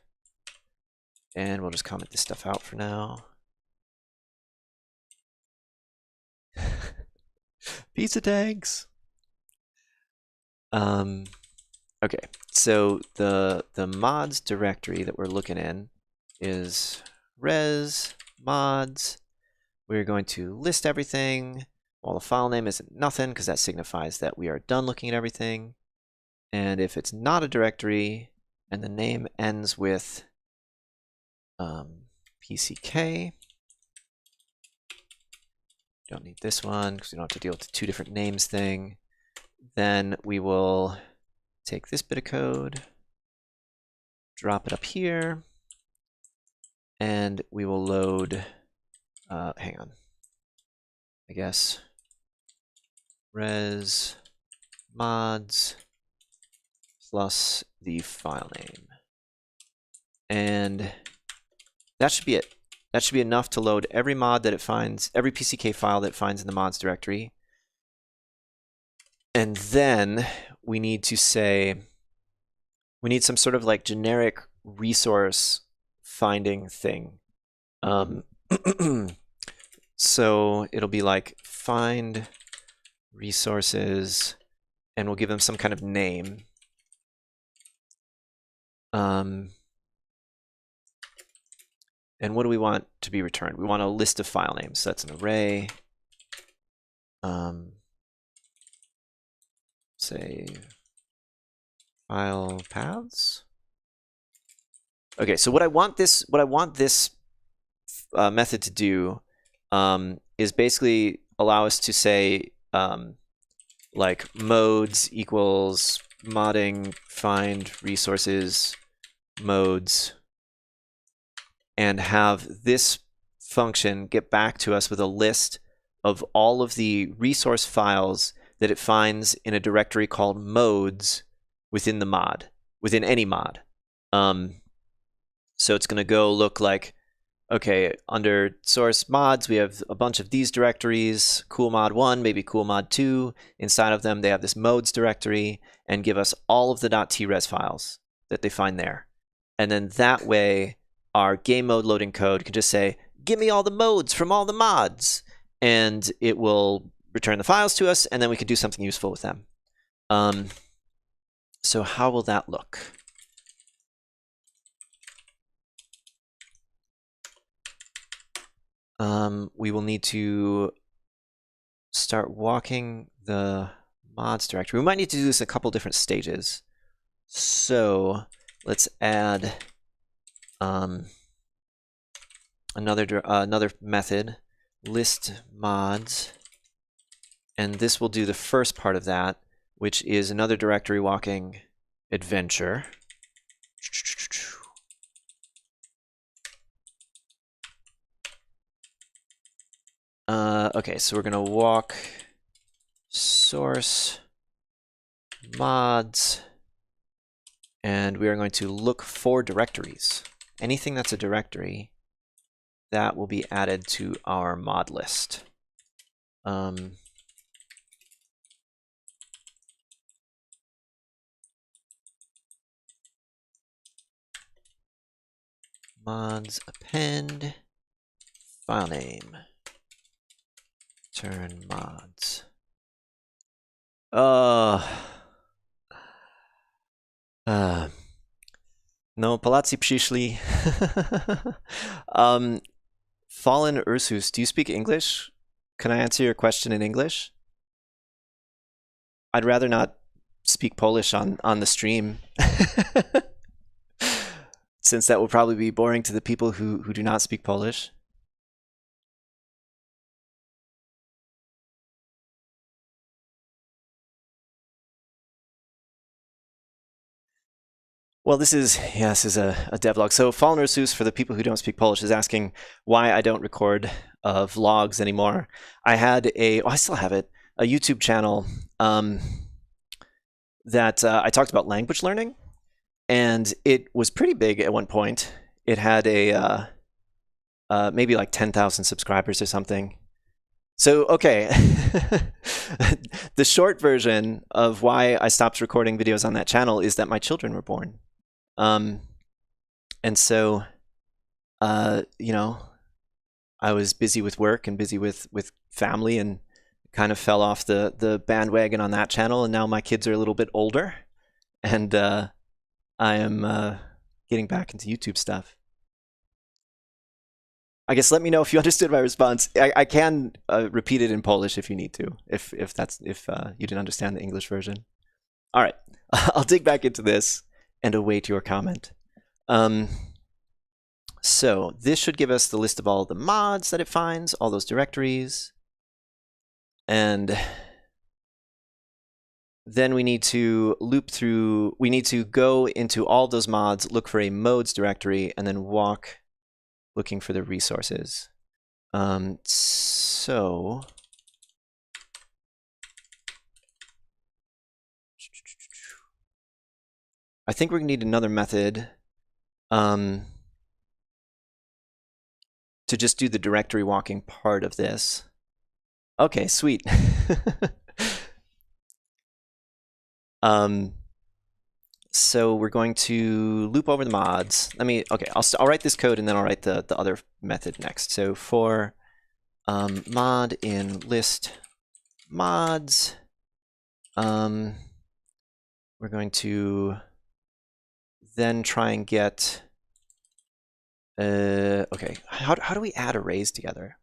And we'll just comment this stuff out for now. Pizza tanks! Okay, so the mods directory that we're looking in is res mods. We're going to list everything while the file name isn't nothing, because that signifies that we are done looking at everything. And if it's not a directory and the name ends with PCK, don't need this one because we don't have to deal with the two different names thing, then we will take this bit of code, drop it up here, and we will load, hang on, I guess, res mods plus the file name. And that should be it. That should be enough to load every mod that it finds, every PCK file that it finds in the mods directory. And then we need to say, we need some sort of like generic resource finding thing. So it'll be like find resources, and we'll give them some kind of name. And what do we want to be returned? We want a list of file names. So that's an array. Say file paths. Okay, so what I want this method to do is basically allow us to say like modes equals modding find resources modes, and have this function get back to us with a list of all of the resource files that it finds in a directory called modes within the mod, within any mod. So it's going to go look like, okay, under source mods, we have a bunch of these directories, cool mod 1, maybe cool mod 2. Inside of them, they have this modes directory, and give us all of the .tres files that they find there. And then that way, our game mode loading code can just say, give me all the modes from all the mods. And it will return the files to us, and then we can do something useful with them. So how will that look? We will need to start walking the mods directory. We might need to do this in a couple different stages. So let's add another method, list mods, and this will do the first part of that, which is another directory walking adventure. Okay, so we're gonna walk source mods, and we are going to look for directories. Anything that's a directory, that will be added to our mod list. Mods append file name. Turn mods. No, Palazzi przyszli. Fallen Ursus, do you speak English? Can I answer your question in English? I'd rather not speak Polish on the stream. Since that will probably be boring to the people who do not speak Polish. Well, this is a devlog. So Fallen Ursus, for the people who don't speak Polish, is asking why I don't record vlogs anymore. I had I still have it, a YouTube channel that I talked about language learning, and it was pretty big at one point. It had a maybe like 10,000 subscribers or something. So, okay, the short version of why I stopped recording videos on that channel is that my children were born. And so, you know, I was busy with work and busy with family, and kind of fell off the bandwagon on that channel. And now my kids are a little bit older, and I am getting back into YouTube stuff. I guess let me know if you understood my response. I can repeat it in Polish if you need to, if you didn't understand the English version. All right, I'll dig back into this and await your comment. So this should give us the list of all the mods that it finds, all those directories. And then we need to loop through, we need to go into all those mods, look for a modes directory, and then walk looking for the resources. So I think we're gonna need another method to just do the directory walking part of this. Okay, sweet. So we're going to loop over the mods. I'll write this code, and then I'll write the other method next. So for mod in list mods, we're going to then try and get, okay, how do we add arrays together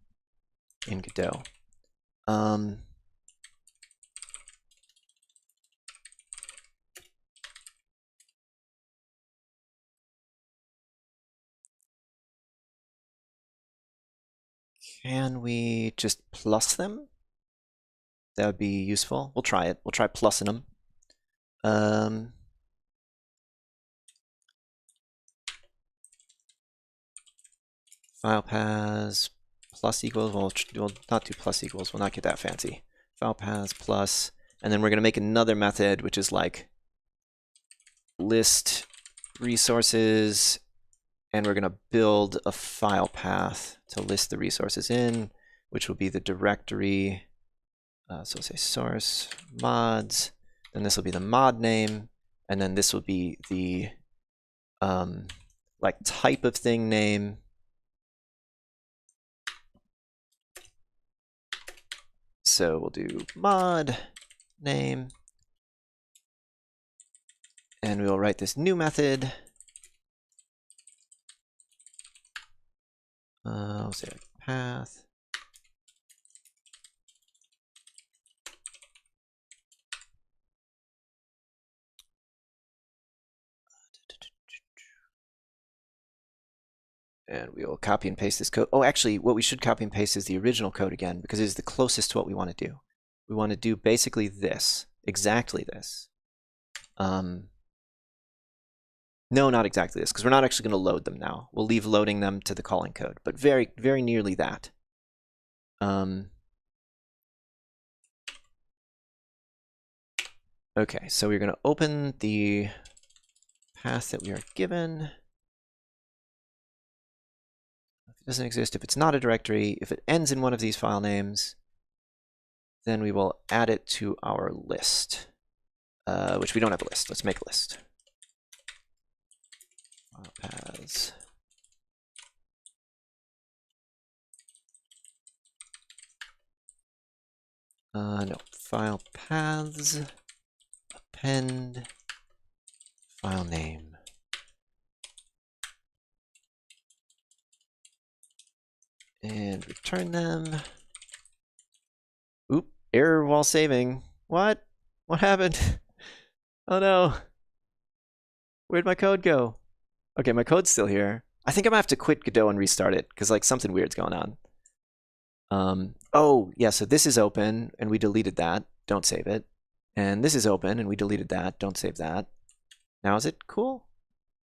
in Godot? Can we just plus them? That would be useful. We'll try it. We'll try plussing them. File paths plus equals. We'll not do plus equals. We'll not get that fancy. File paths plus, and then we're going to make another method, which is like list resources, and we're going to build a file path to list the resources in, which will be the directory. So say source mods, then this will be the mod name, and then this will be the like type of thing name. So we'll do mod name, and we'll write this new method. I'll say path. And we will copy and paste this code. Oh, actually, what we should copy and paste is the original code again, because it is the closest to what we want to do. We want to do basically this, exactly this. No, not exactly this, because we're not actually going to load them now. We'll leave loading them to the calling code, but very, very nearly that. Okay, so we're going to open the path that we are given. If it doesn't exist, if it's not a directory, if it ends in one of these file names, then we will add it to our list, which we don't have a list. Let's make a list. File paths. No, file paths, append, file name. And return them. Oop, error while saving. What? What happened? Oh no. Where'd my code go? Okay, my code's still here. I think I'm gonna have to quit Godot and restart it, because like something weird's going on. Oh, yeah, so this is open, and we deleted that. Don't save it. And this is open, and we deleted that. Don't save that. Now is it cool?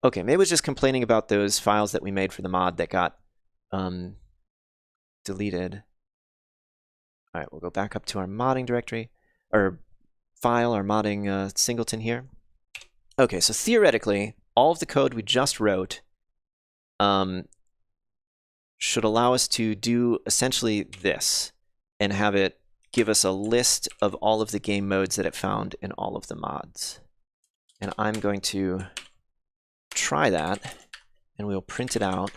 Okay, maybe it was just complaining about those files that we made for the mod that got deleted. All right, we'll go back up to our modding directory, or file, our modding singleton here. Okay, so theoretically, all of the code we just wrote should allow us to do essentially this and have it give us a list of all of the game modes that it found in all of the mods. And I'm going to try that, and we'll print it out.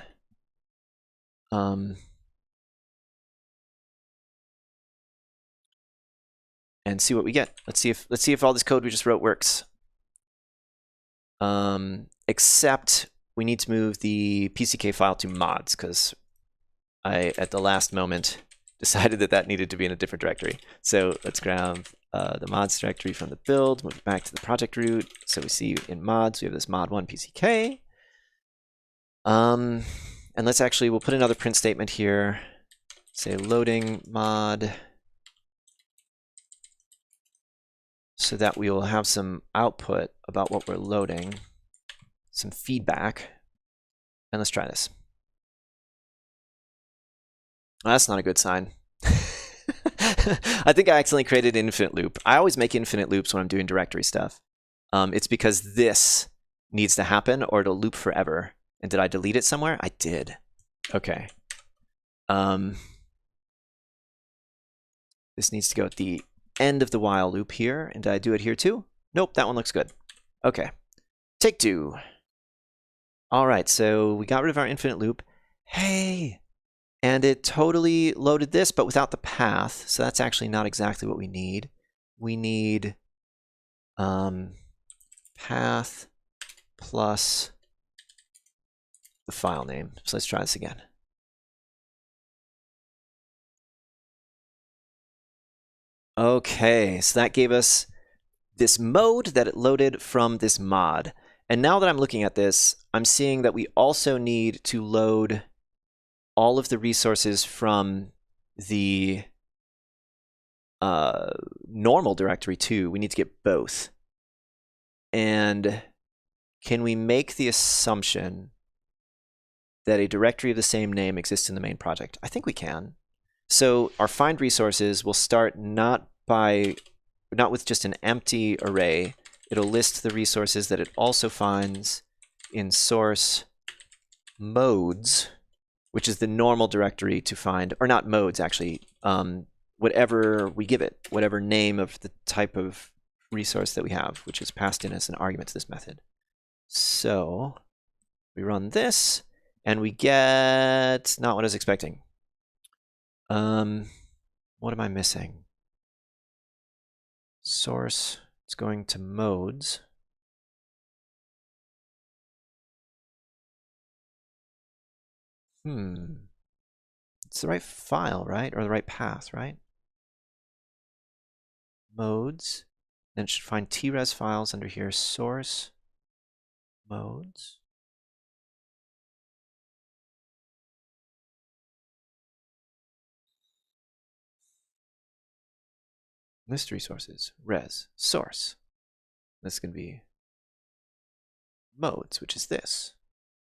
And see what we get. Let's see if all this code we just wrote works. Except we need to move the Pck file to mods, because I, at the last moment, decided that that needed to be in a different directory. So let's grab the mods directory from the build, move it back to the project root. So we see in mods, we have this mod1 Pck. And let's actually, we'll put another print statement here. Say loading mod, so that we will have some output about what we're loading, some feedback. And let's try this. Well, that's not a good sign. I think I accidentally created an infinite loop. I always make infinite loops when I'm doing directory stuff. It's because this needs to happen or it'll loop forever. And did I delete it somewhere? I did. Okay. This needs to go at the end of the while loop here. And did I do it here too? Nope, that one looks good. Okay. Take two. All right, so we got rid of our infinite loop. Hey! And it totally loaded this, but without the path. So that's actually not exactly what we need. We need path plus the file name. So let's try this again. Okay, so that gave us this mode that it loaded from this mod. And now that I'm looking at this, I'm seeing that we also need to load all of the resources from the normal directory too. We need to get both. And can we make the assumption that a directory of the same name exists in the main project? I think we can. So our find resources will start not with just an empty array. It'll list the resources that it also finds in source modes, which is the normal directory to find, or not modes actually, whatever we give it, whatever name of the type of resource that we have, which is passed in as an argument to this method. So we run this, and we get not what I was expecting. What am I missing? Source, it's going to modes. It's the right file, right? Or the right path, right? Modes. Then it should find TRES files under here. Source, modes. List resources, res, source. This is going to be modes, which is this.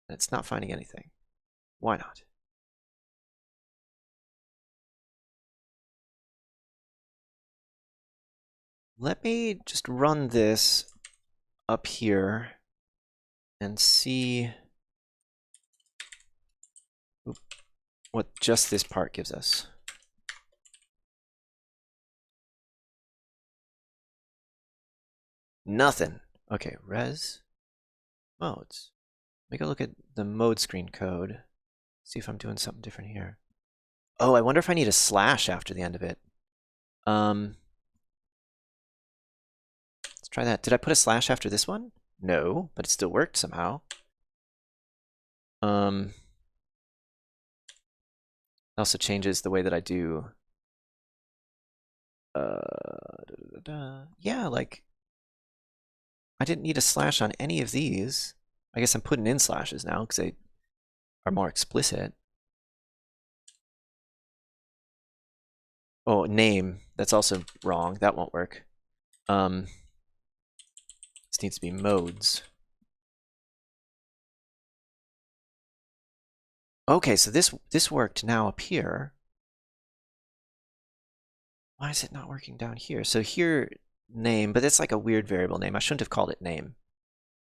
And it's not finding anything. Why not? Let me just run this up here and see what just this part gives us. Nothing. Okay, res, modes. Let me go look at the mode screen code. See if I'm doing something different here. Oh, I wonder if I need a slash after the end of it. Let's try that. Did I put a slash after this one? No, but it still worked somehow. It also changes the way that I do. Yeah, like I didn't need a slash on any of these. I guess I'm putting in slashes now because they are more explicit. Oh, name. That's also wrong. That won't work. This needs to be modes. Okay, so this worked now up here. Why is it not working down here? So here, name, but it's like a weird variable name. I shouldn't have called it name.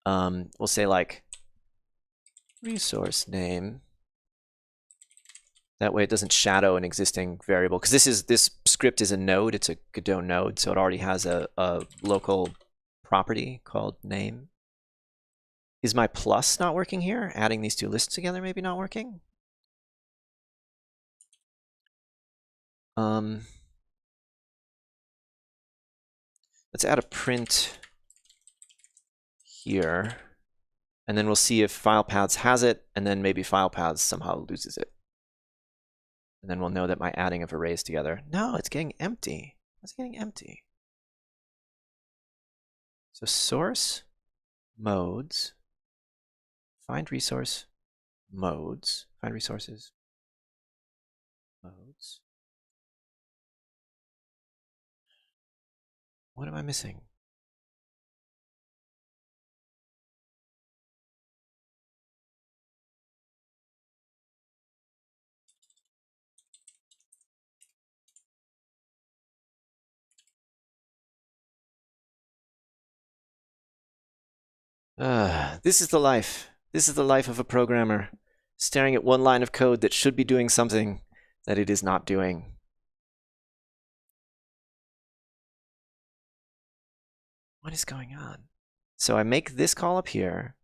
We'll say like resource name. That way it doesn't shadow an existing variable, because this script is a node. It's a Godot node, so it already has a local property called name. Is my plus not working here? Adding these two lists together maybe not working? Let's add a print here, and then we'll see if file paths has it, and then maybe file paths somehow loses it. And then we'll know that my adding of arrays together. No, it's getting empty. It's getting empty. So source, modes, find resource, modes, find resources, modes. What am I missing? This is the life. This is the life of a programmer, staring at one line of code that should be doing something that it is not doing. What is going on? So I make this call up here,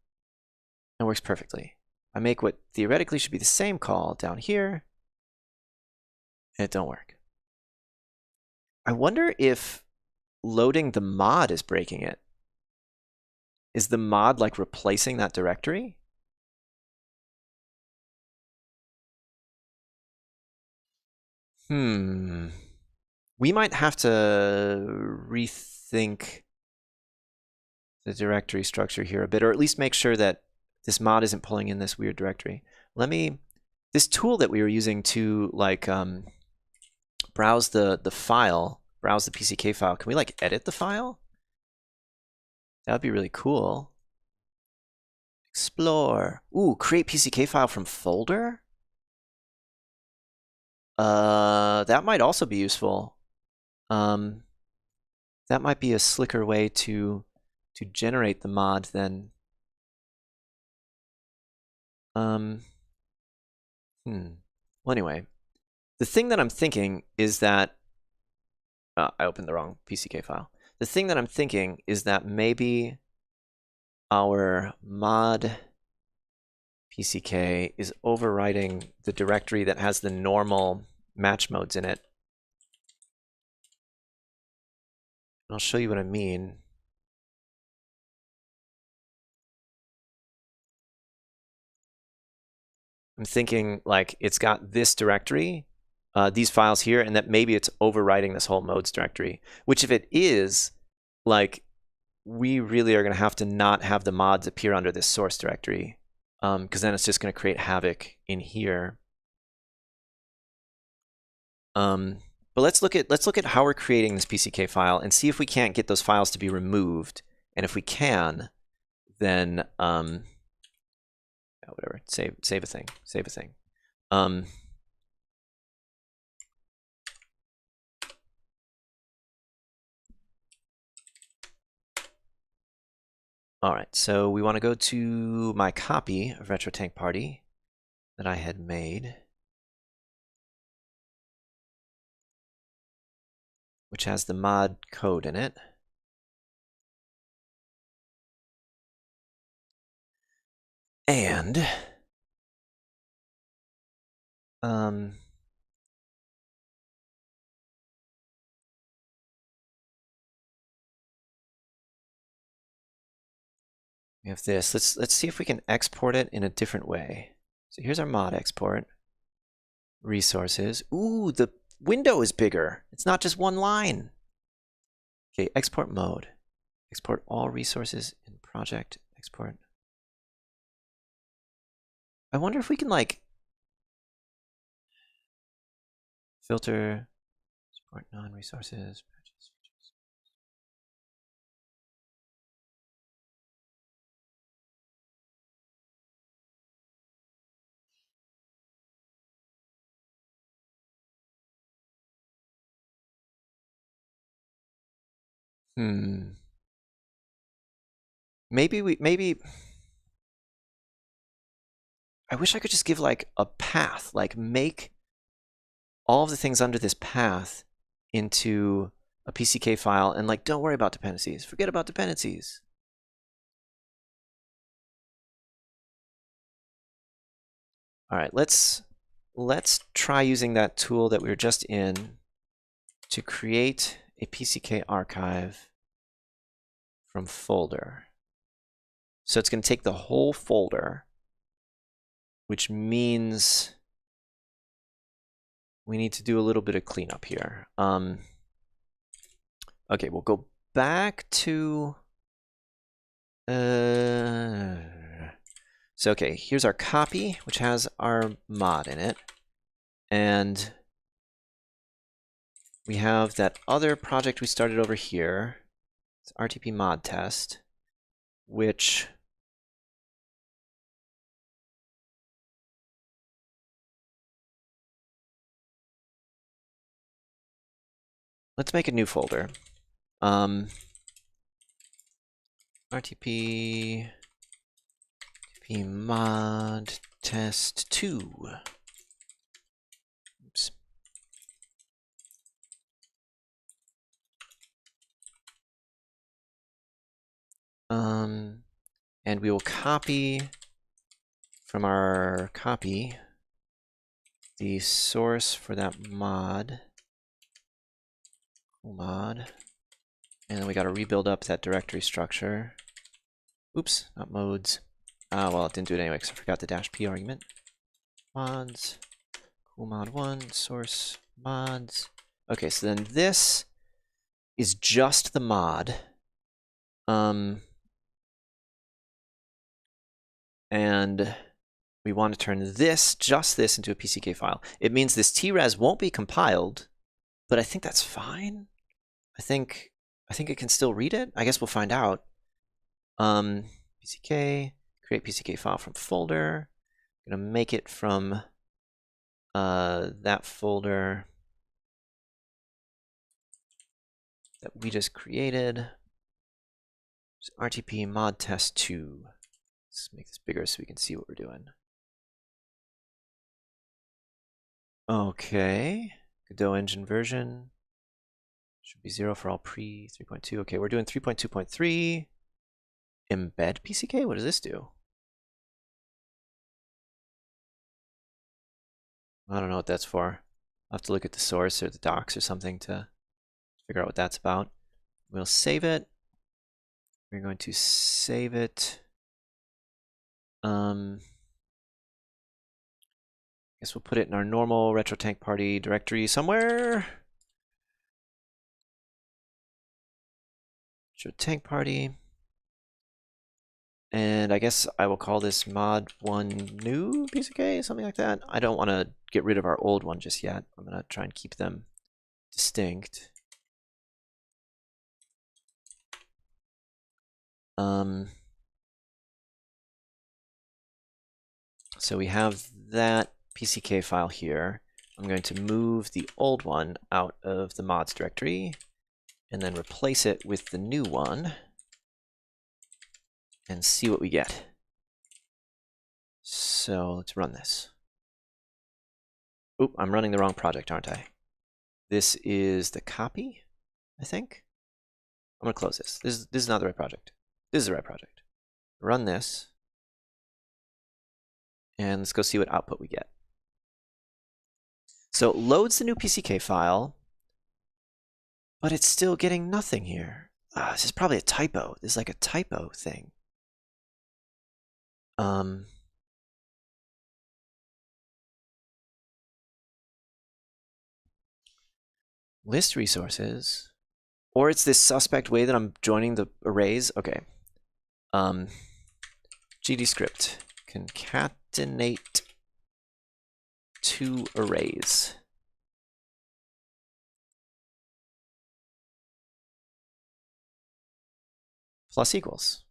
and it works perfectly. I make what theoretically should be the same call down here, and it don't work. I wonder if loading the mod is breaking it. Is the mod like replacing that directory? We might have to rethink the directory structure here a bit, or at least make sure that this mod isn't pulling in this weird directory. This tool that we were using to like browse the file, browse the PCK file. Can we like edit the file? That would be really cool. Explore. Ooh, create PCK file from folder? That might also be useful. That might be a slicker way to generate the mod then. Well, anyway, the thing that I'm thinking is that I opened the wrong PCK file. The thing that I'm thinking is that maybe our mod PCK is overwriting the directory that has the normal match modes in it. I'll show you what I mean. I'm thinking like it's got this directory, these files here, and that maybe it's overwriting this whole modes directory, which if it is, like, we really are going to have to not have the mods appear under this source directory, because then it's just going to create havoc in here. But let's look at how we're creating this PCK file and see if we can't get those files to be removed. And if we can, then whatever, save a thing. All right, so we want to go to my copy of Retro Tank Party that I had made, which has the mod code in it. And we have this. Let's see if we can export it in a different way. So here's our mod export. Resources. Ooh, the window is bigger. It's not just one line. Okay, export mode. Export all resources in project. Export. I wonder if we can like filter, support non-resources. Maybe I wish I could just give like a path, like make all of the things under this path into a PCK file and like don't worry about dependencies. Forget about dependencies. All right, let's try using that tool that we were just in to create a PCK archive from folder. So it's going to take the whole folder, which means we need to do a little bit of cleanup here. Okay, we'll go back to... So, okay, here's our copy, which has our mod in it. And we have that other project we started over here. It's RTP mod test, which... Let's make a new folder. RTP mod test 2. Oops. And we will copy from our copy the source for that mod. Mod. And then we got to rebuild up that directory structure. Oops, not modes. Well, it didn't do it anyway because I forgot the -p argument. Mods, cool mod 1, source mods. Okay, so then this is just the mod. And we want to turn this, just this, into a PCK file. It means this TRES won't be compiled. but I think that's fine. I think it can still read it. I guess we'll find out. PCK, create PCK file from folder. I'm gonna make it from that folder that we just created. RTP mod test 2. Let's make this bigger so we can see what we're doing. Okay, Godot engine version should be 0 for all pre 3.2. Okay, we're doing 3.2.3. Embed PCK? What does this do? I don't know what that's for. I'll have to look at the source or the docs or something to figure out what that's about. We'll save it. We're going to save it. Guess we'll put it in our normal Retro Tank Party directory somewhere. Retro Tank Party. And I guess I will call this mod 1 new PCK, something like that. I don't want to get rid of our old one just yet. I'm going to try and keep them distinct. So we have that PCK file here. I'm going to move the old one out of the mods directory and then replace it with the new one and see what we get. So let's run this. Oop, I'm running the wrong project, aren't I? This is the copy, I think. I'm gonna close this. This is not the right project. This is the right project. Run this. And let's go see what output we get. So it loads the new PCK file, but it's still getting nothing here. This is probably a typo. This is like a typo thing. List resources. Or it's this suspect way that I'm joining the arrays. Okay. GD script concatenate two arrays. Plus equals.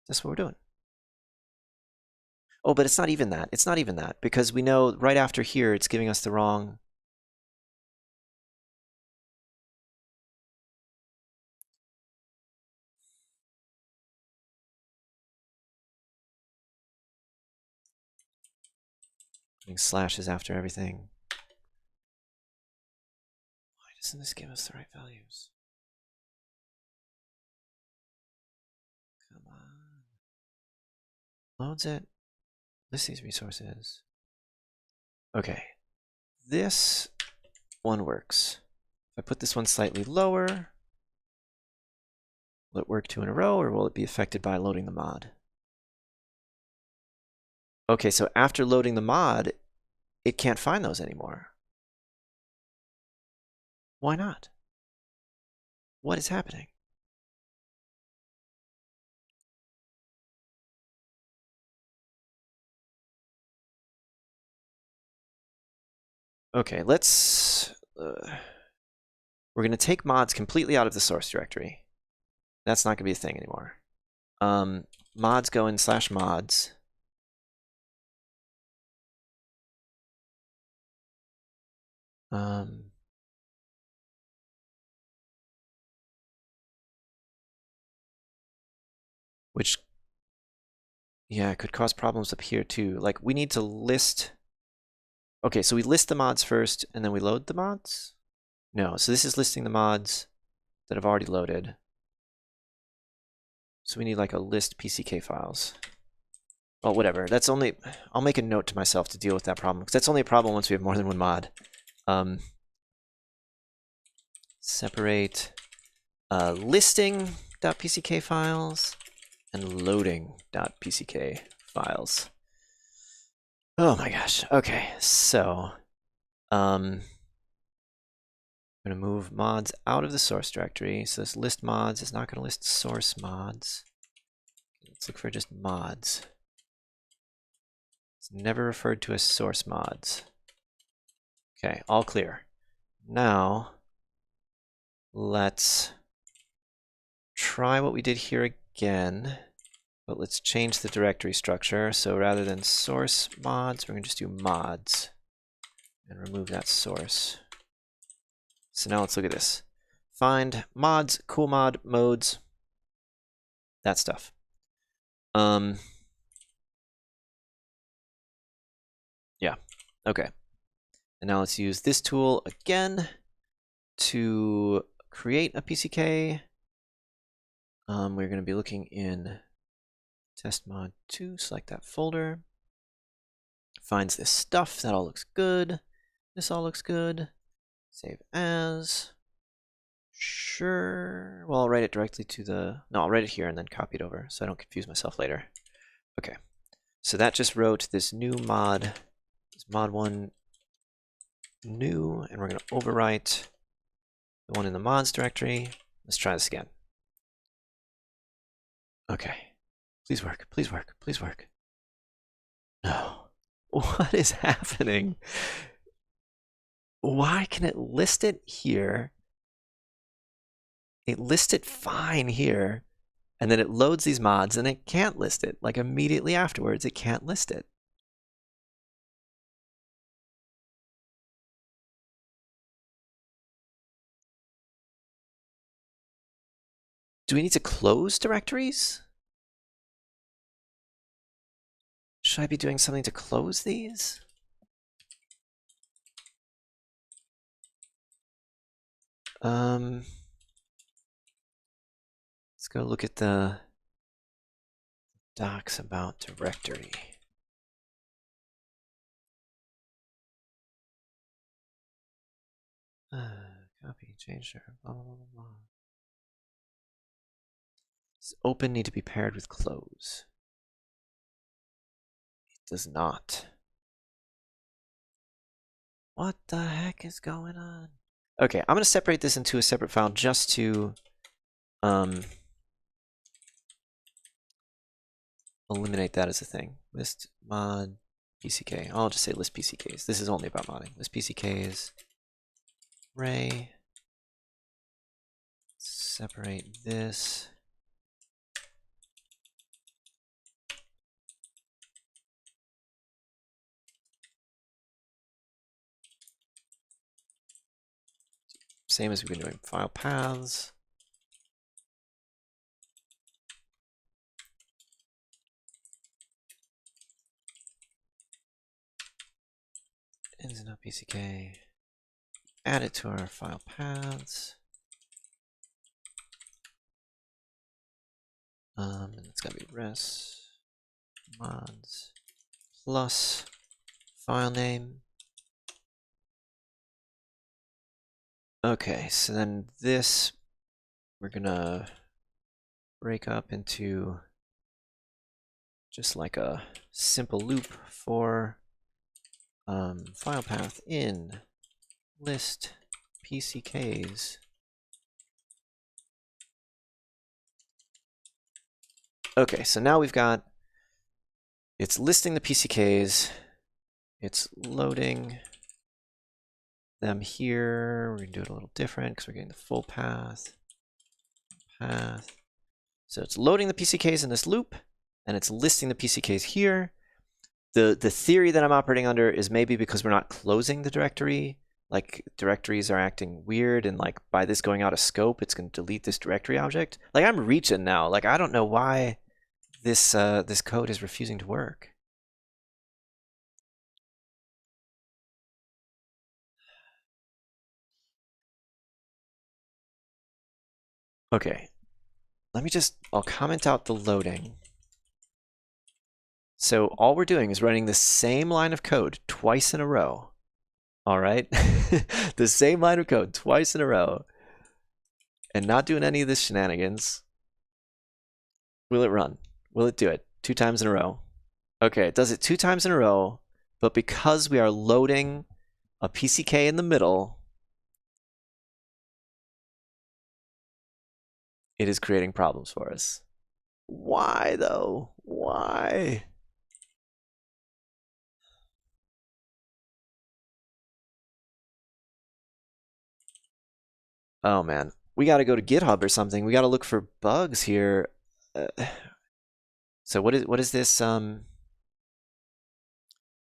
That's what we're doing. Oh, but it's not even that. It's not even that, because we know right after here it's giving us the wrong. Putting slashes after everything. Why doesn't this give us the right values? Come on. Loads it. List these resources. Okay. This one works. If I put this one slightly lower, will it work 2 in a row, or will it be affected by loading the mod? Okay, so after loading the mod, it can't find those anymore. Why not? What is happening? Okay, let's... we're going to take mods completely out of the source directory. That's not going to be a thing anymore. Mods go in /mods. Which, yeah, could cause problems up here too. Like, we need to list... Okay, so we list the mods first, and then we load the mods? No, so this is listing the mods that have already loaded. So we need like a list PCK files. Well, whatever. That's only... I'll make a note to myself to deal with that problem, because that's only a problem once we have more than one mod. Separate listing.pck files and loading.pck files. Oh my gosh. Okay, so I'm going to move mods out of the source directory. So this list mods is not going to list source mods. Let's look for just mods. It's never referred to as source mods. Okay, all clear. Now, let's try what we did here again, but let's change the directory structure. So rather than source mods, we're going to just do mods and remove that source. So now let's look at this. Find mods, cool mod, modes, that stuff. Yeah, okay. And now let's use this tool again to create a PCK. We're going to be looking in test mod 2, select that folder. Finds this stuff, that all looks good. This all looks good. Save as. Sure. Well, I'll write it directly to the... No, I'll write it here and then copy it over so I don't confuse myself later. Okay. So that just wrote this new mod, this mod1 new, and we're going to overwrite the one in the mods directory. Let's try this again. Okay. Please work, please work, please work. No. What is happening? Why can it list it here? It lists it fine here, and then it loads these mods and it can't list it. Like immediately afterwards, it can't list it. Do we need to close directories? Should I be doing something to close these? Let's go look at the docs about directory. Copy, change there, blah, blah, blah, blah. Does open need to be paired with close? It does not. What the heck is going on? Okay, I'm going to separate this into a separate file just to eliminate that as a thing. List mod PCK. I'll just say list PCKs. This is only about modding. List PCKs. Array. Separate this. Same as we've been doing. File paths. Ins and out PCK. Add it to our file paths. And it's gotta be res mods plus file name. Okay, so then this we're gonna break up into just like a simple loop for file path in list PCKs. Okay, so now we've got, it's listing the PCKs, it's loading them here. We're gonna do it a little different because we're getting the full path. So it's loading the PCKs in this loop, and it's listing the PCKs here. The theory that I'm operating under is maybe because we're not closing the directory, like directories are acting weird, and like by this going out of scope, it's going to delete this directory object. Like I'm reaching now. Like I don't know why this this code is refusing to work. Okay, let me just, I'll comment out the loading. So all we're doing is running the same line of code twice in a row. All right, the same line of code twice in a row, and not doing any of this shenanigans. Will it run? Will it do it 2 times in a row? Okay, it does it 2 times in a row, but because we are loading a PCK in the middle, it is creating problems for us. Why though? Why? Oh man, we got to go to GitHub or something. We got to look for bugs here. So what is this?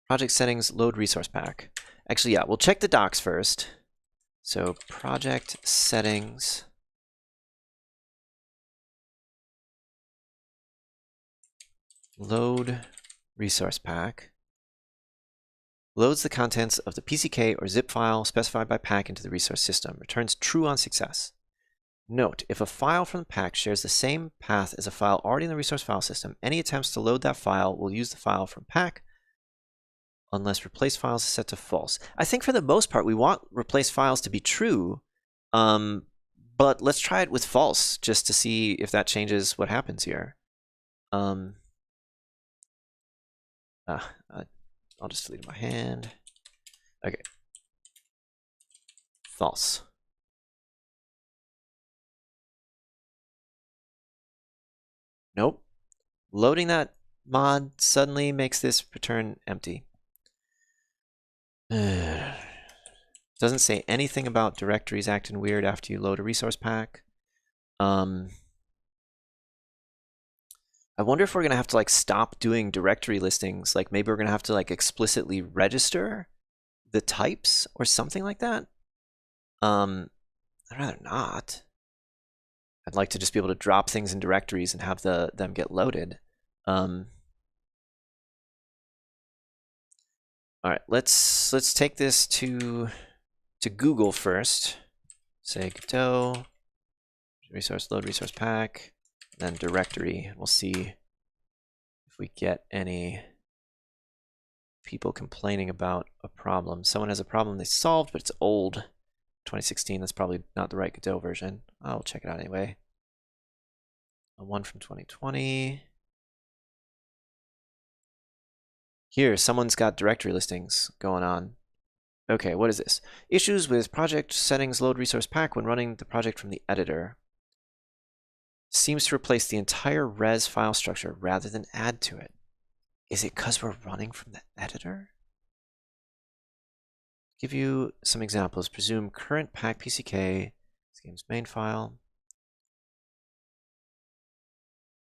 Project settings, load resource pack. Actually, yeah, we'll check the docs first. So project settings. Load resource pack. Loads the contents of the PCK or zip file specified by Pck into the resource system. Returns true on success. Note, if a file from the Pck shares the same path as a file already in the resource file system, any attempts to load that file will use the file from Pck unless replace files is set to false. I think for the most part, we want replace files to be true, but let's try it with false just to see if that changes what happens here. I'll just delete my hand. Okay. False. Nope. Loading that mod suddenly makes this return empty. Doesn't say anything about directories acting weird after you load a resource pack. I wonder if we're gonna have to like stop doing directory listings. Like maybe we're gonna have to like explicitly register the types or something like that. I'd rather not. I'd like to just be able to drop things in directories and have them get loaded. All right, let's take this to Google first. Say Godot resource load resource pack, then directory. We'll see if we get any people complaining about a problem. Someone has a problem they solved, but it's old. 2016, that's probably not the right Godot version. I'll check it out anyway. A one from 2020. Here, someone's got directory listings going on. Okay, what is this? Issues with project settings load resource pack when running the project from the editor. Seems to replace the entire res file structure rather than add to it. Is it because we're running from the editor? Give you some examples. Presume current Pck PCK, this game's main file.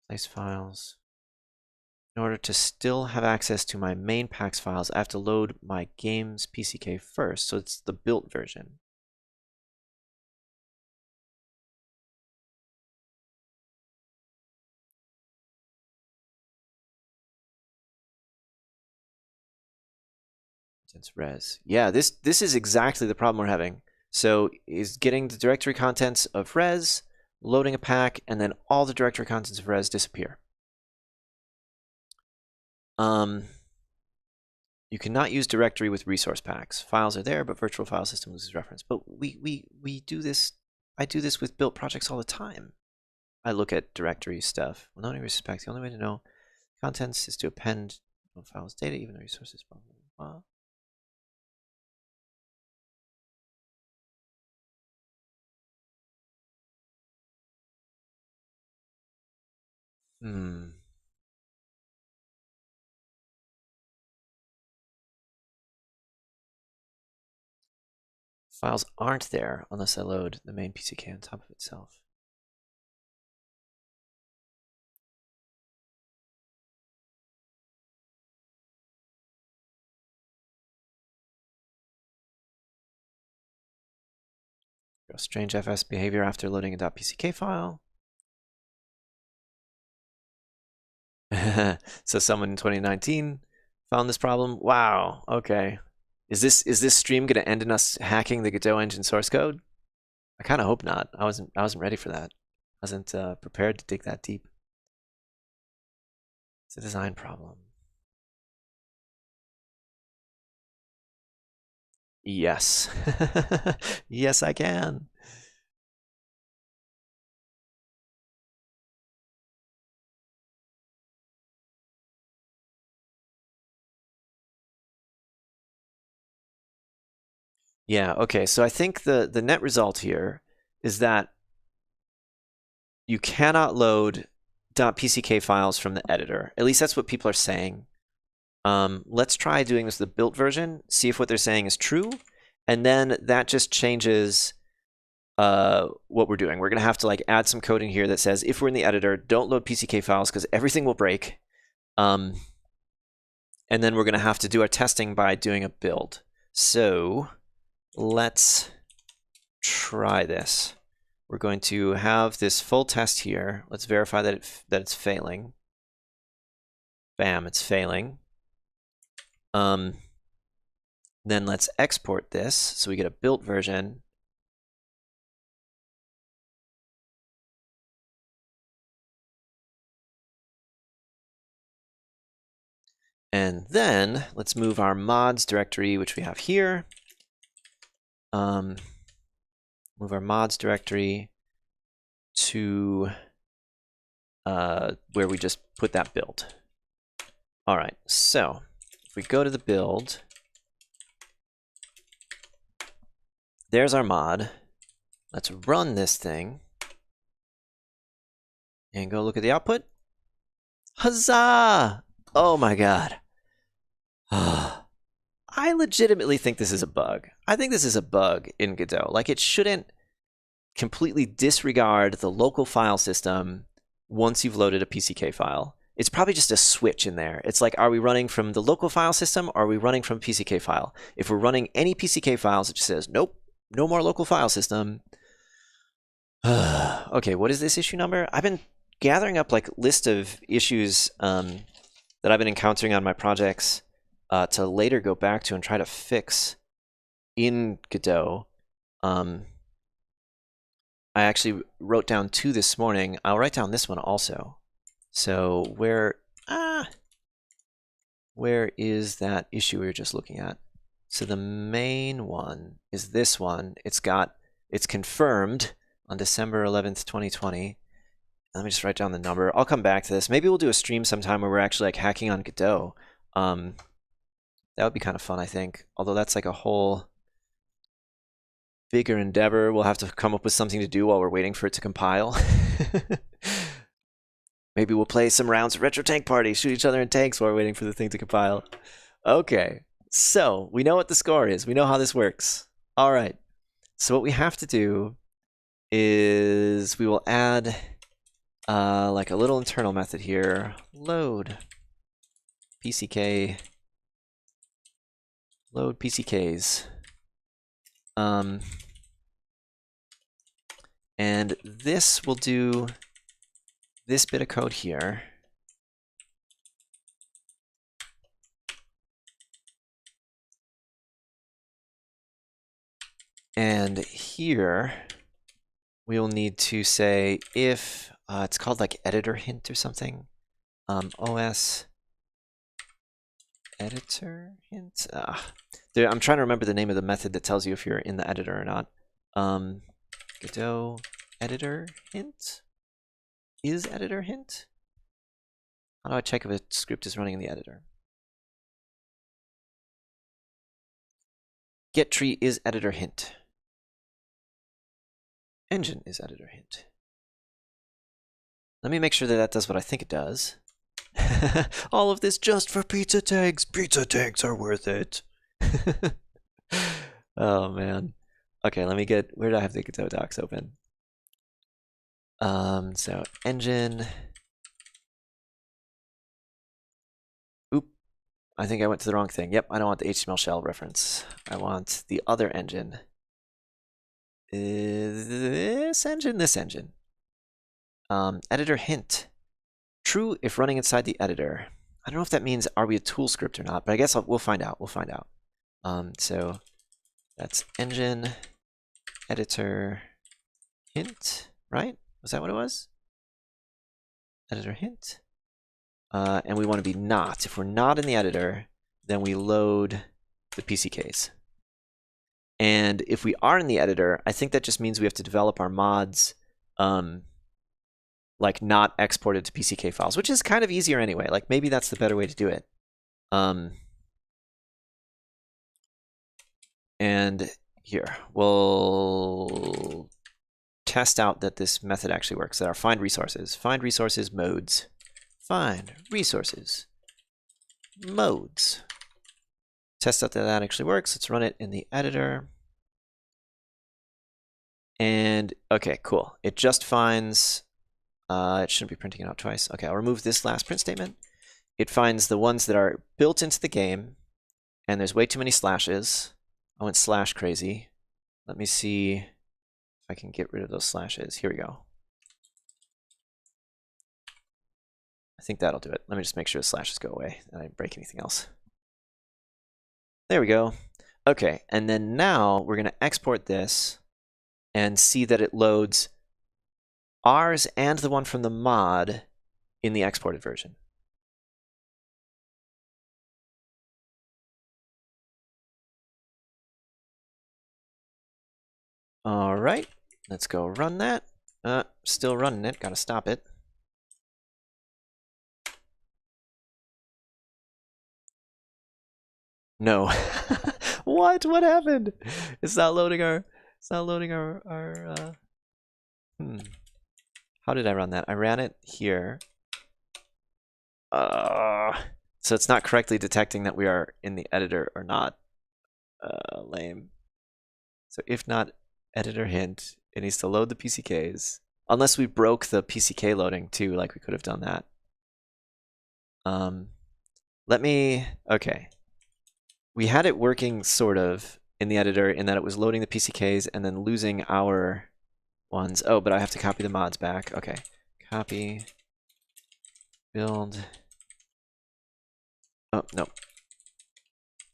Place files. In order to still have access to my main Packs files, I have to load my game's PCK first. So it's the built version. Since res. Yeah, this is exactly the problem we're having. So is getting the directory contents of res, loading a pack, and then all the directory contents of res disappear. You cannot use directory with resource packs. Files are there, but virtual file system loses reference. But we do this. I do this with built projects all the time. I look at directory stuff. With no respect, the only way to know contents is to append files data, even the resources. Blah, blah, blah. Files aren't there unless I load the main PCK on top of itself. Strange FS behavior after loading a .pck file. So someone in 2019 found this problem. Wow. Okay. Is this stream going to end in us hacking the Godot engine source code? I kind of hope not. I wasn't ready for that. I wasn't prepared to dig that deep. It's a design problem. Yes. Yes, I can. Yeah, okay. So I think the net result here is that you cannot load .pck files from the editor. At least that's what people are saying. Let's try doing this the built version, see if what they're saying is true, and then that just changes what we're doing. We're going to have to like add some code in here that says if we're in the editor, don't load PCK files because everything will break. And then we're going to have to do our testing by doing a build. So let's try this. We're going to have this full test here. Let's verify that it's failing. Bam, it's failing. Then let's export this so we get a built version. And then let's move our mods directory, which we have here. Move our mods directory to where we just put that build. All right, so if we go to the build, there's our mod. Let's run this thing and go look at the output. Huzzah! Oh my god. I legitimately think this is a bug. I think this is a bug in Godot. Like, it shouldn't completely disregard the local file system once you've loaded a PCK file. It's probably just a switch in there. It's like, are we running from the local file system or are we running from PCK file? If we're running any PCK files, it just says, nope, no more local file system. Okay, what is this issue number? I've been gathering up like list of issues that I've been encountering on my projects to later go back to and try to fix in Godot. I actually wrote down 2 this morning. I'll write down this one also. So where is that issue we were just looking at? So the main one is this one. It's confirmed on December 11th, 2020. Let me just write down the number. I'll come back to this. Maybe we'll do a stream sometime where we're actually like hacking on Godot. That would be kind of fun, I think. Although that's like a whole bigger endeavor. We'll have to come up with something to do while we're waiting for it to compile. Maybe we'll play some rounds of Retro Tank Party, shoot each other in tanks while we're waiting for the thing to compile. Okay, so we know what the score is. We know how this works. All right, so what we have to do is we will add like a little internal method here. Load PCK. Load PCKs. And this will do this bit of code here. And here we will need to say if it's called like editor hint or something. OS editor hint. I'm trying to remember the name of the method that tells you if you're in the editor or not. Godot editor hint? Is editor hint? How do I check if a script is running in the editor? Get tree is editor hint. Engine is editor hint. Let me make sure that that does what I think it does. All of this just for pizza tanks. Pizza tanks are worth it. Oh man. Okay, let me get, where do I have the Godot docs open? So engine. Oop, I think I went to the wrong thing. Yep, I don't want the HTML shell reference. I want the other engine. This engine, this engine. Editor hint. True if running inside the editor. I don't know if that means are we a tool script or not, but I guess we'll find out. We'll find out. So that's engine editor hint, right? Was that what it was? Editor hint. And we want to be not. If we're not in the editor, then we load the PCKs. And if we are in the editor, I think that just means we have to develop our mods like not exported to PCK files, which is kind of easier anyway. Like maybe that's the better way to do it. And here, we'll test out that this method actually works. That our find resources modes, find resources modes. Test out that that actually works. Let's run it in the editor. And okay, cool. It just finds, it shouldn't be printing it out twice. Okay, I'll remove this last print statement. It finds the ones that are built into the game, and there's way too many slashes. I went slash crazy. Let me see if I can get rid of those slashes. Here we go. I think that'll do it. Let me just make sure the slashes go away and I didn't break anything else. There we go. Okay, and then now we're going to export this and see that it loads ours and the one from the mod in the exported version. All right, let's go run that. Still running it, gotta stop it. No. What? What happened? It's not loading our, How did I run that? I ran it here. So it's not correctly detecting that we are in the editor or not. Lame. So if not editor hint, it needs to load the PCKs. Unless we broke the PCK loading too, like we could have done that. Okay. We had it working sort of in the editor in that it was loading the PCKs and then losing our ones. Oh, but I have to copy the mods back. Okay. Copy, build. Oh, no.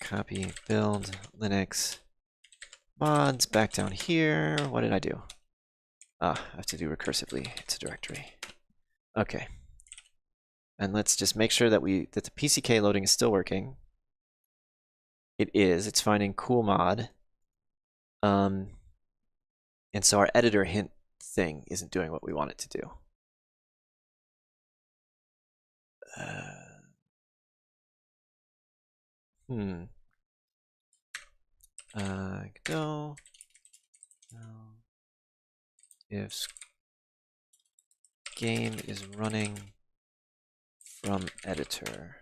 Copy, build, Linux, mods back down here. What did I do? I have to do recursively. It's a directory. Okay. And let's just make sure that the PCK loading is still working. It is. It's finding cool mod. And so our editor hint thing isn't doing what we want it to do. Go. If game is running from editor.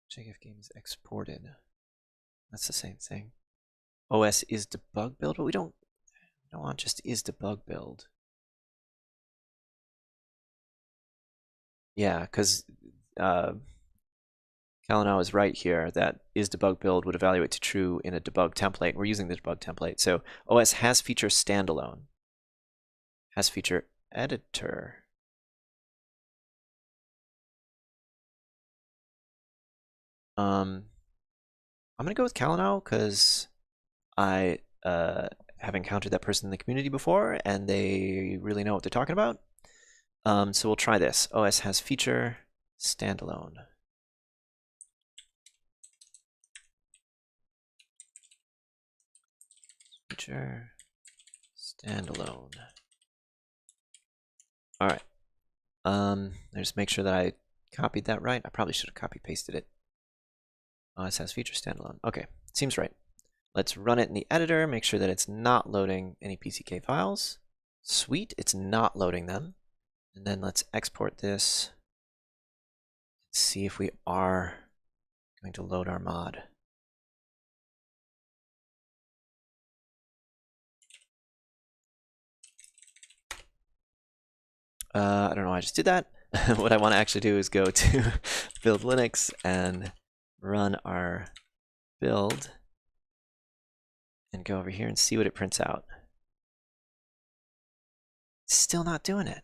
Check if game is exported. That's the same thing. OS is debug build, but we don't want just is debug build. Yeah, because Kalanow is right here that is debug build would evaluate to true in a debug template. We're using the debug template. So OS has feature standalone. Has feature editor. I'm gonna go with Kalanow because I have encountered that person in the community before and they really know what they're talking about. So we'll try this. OS has feature standalone. Feature standalone. All right. I just make sure that I copied that right. I probably should have copy pasted it. OS has feature standalone. Okay, seems right. Let's run it in the editor, make sure that it's not loading any PCK files. Sweet, it's not loading them. And then let's export this. Let's see if we are going to load our mod. I don't know why I just did that. What I want to actually do is go to build Linux and run our build and go over here and see what it prints out. It's still not doing it.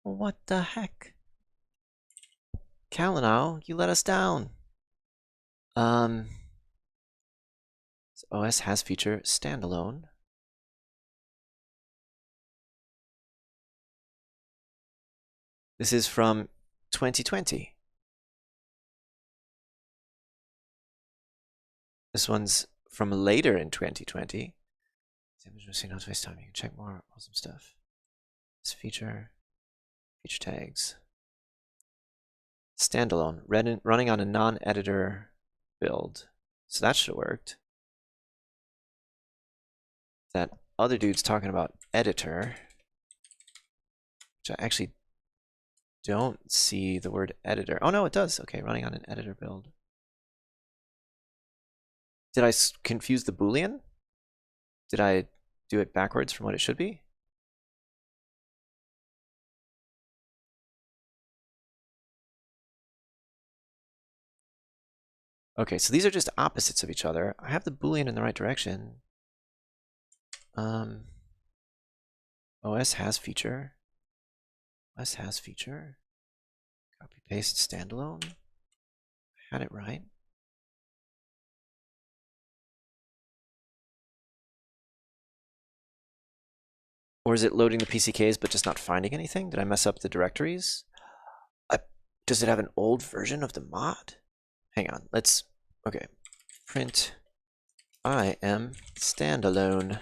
What the heck? Kalanow, you let us down. So OS has feature standalone. This is from 2020. This one's from later in 2020. Not waste time. You can check more awesome stuff. This feature tags. Standalone, running on a non-editor build. So that should have worked. That other dude's talking about editor, which I actually don't see the word editor. Oh no, it does. Okay, running on an editor build. Did I confuse the Boolean? Did I do it backwards from what it should be. Okay, so these are just opposites of each other. I have the Boolean in the right direction. OS has feature. OS has feature. Copy paste standalone. Had it right. Or is it loading the PCKs but just not finding anything? Did I mess up the directories? Does it have an old version of the mod? Hang on, let's, okay. Print I am standalone.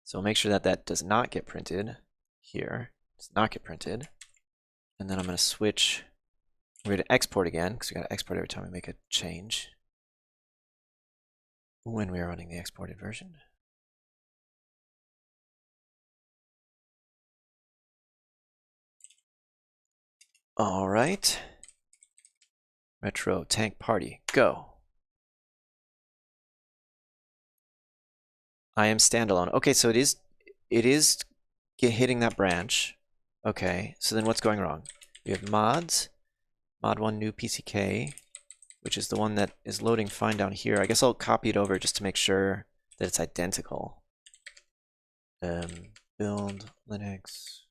So I'll make sure that that does not get printed here. Does not get printed. And then I'm going to switch. We're going to export again because we got to export every time we make a change. When we are running the exported version. All right. Retro tank party, go. I am standalone. Okay, so it is hitting that branch. Okay, so then what's going wrong? We have mods, mod1 new PCK, which is the one that is loading fine down here. I guess I'll copy it over just to make sure that it's identical. Build Linux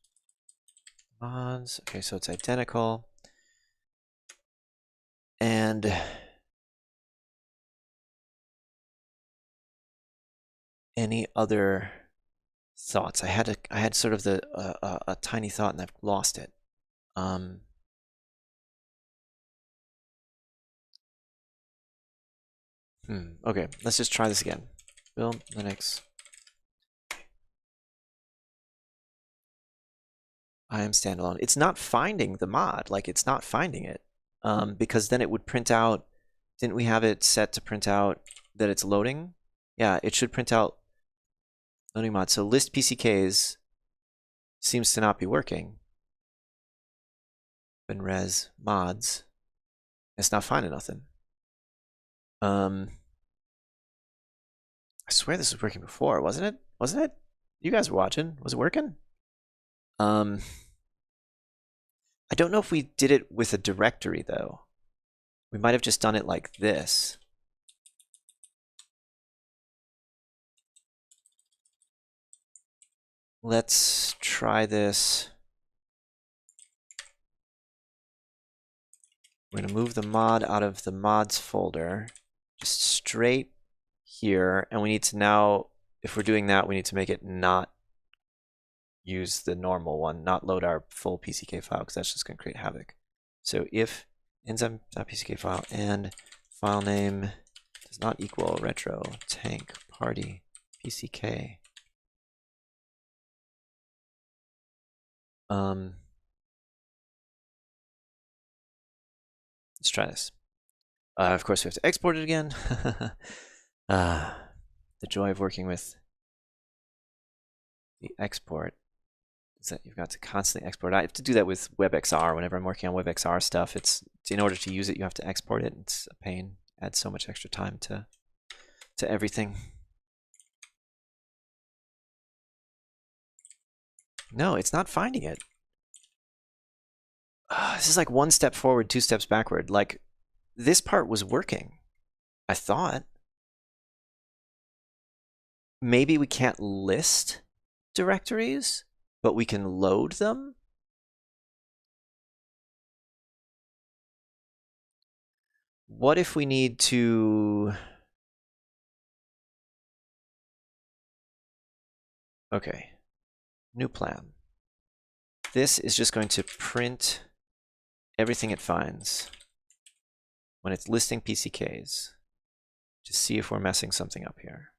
mods. Okay, so it's identical. And any other thoughts? I had sort of a tiny thought and I've lost it. Okay, let's just try this again. Build Linux. I am standalone. It's not finding the mod. Like, it's not finding it. Because then it would print out. Didn't we have it set to print out that it's loading? Yeah, it should print out loading mod. So list PCKs seems to not be working. Res mods. It's not finding nothing. I swear this was working before, wasn't it? Wasn't it? You guys were watching. Was it working? I don't know if we did it with a directory, though. We might have just done it like this. Let's try this. We're going to move the mod out of the mods folder, just straight here. And we need to now, if we're doing that, we need to make it not use the normal one, not load our full PCK file, because that's just going to create havoc. So if enzyme.pck file and file name does not equal retro tank party PCK. Let's try this. Of course, we have to export it again. The joy of working with the export is that you've got to constantly export. I have to do that with WebXR. Whenever I'm working on WebXR stuff, it's in order to use it, you have to export it. It's a pain. Adds so much extra time to everything. No, it's not finding it. This is like one step forward, two steps backward. Like, this part was working, I thought. Maybe we can't list directories, but we can load them. What if we need to... Okay, new plan. This is just going to print everything it finds when it's listing PCKs to see if we're messing something up here.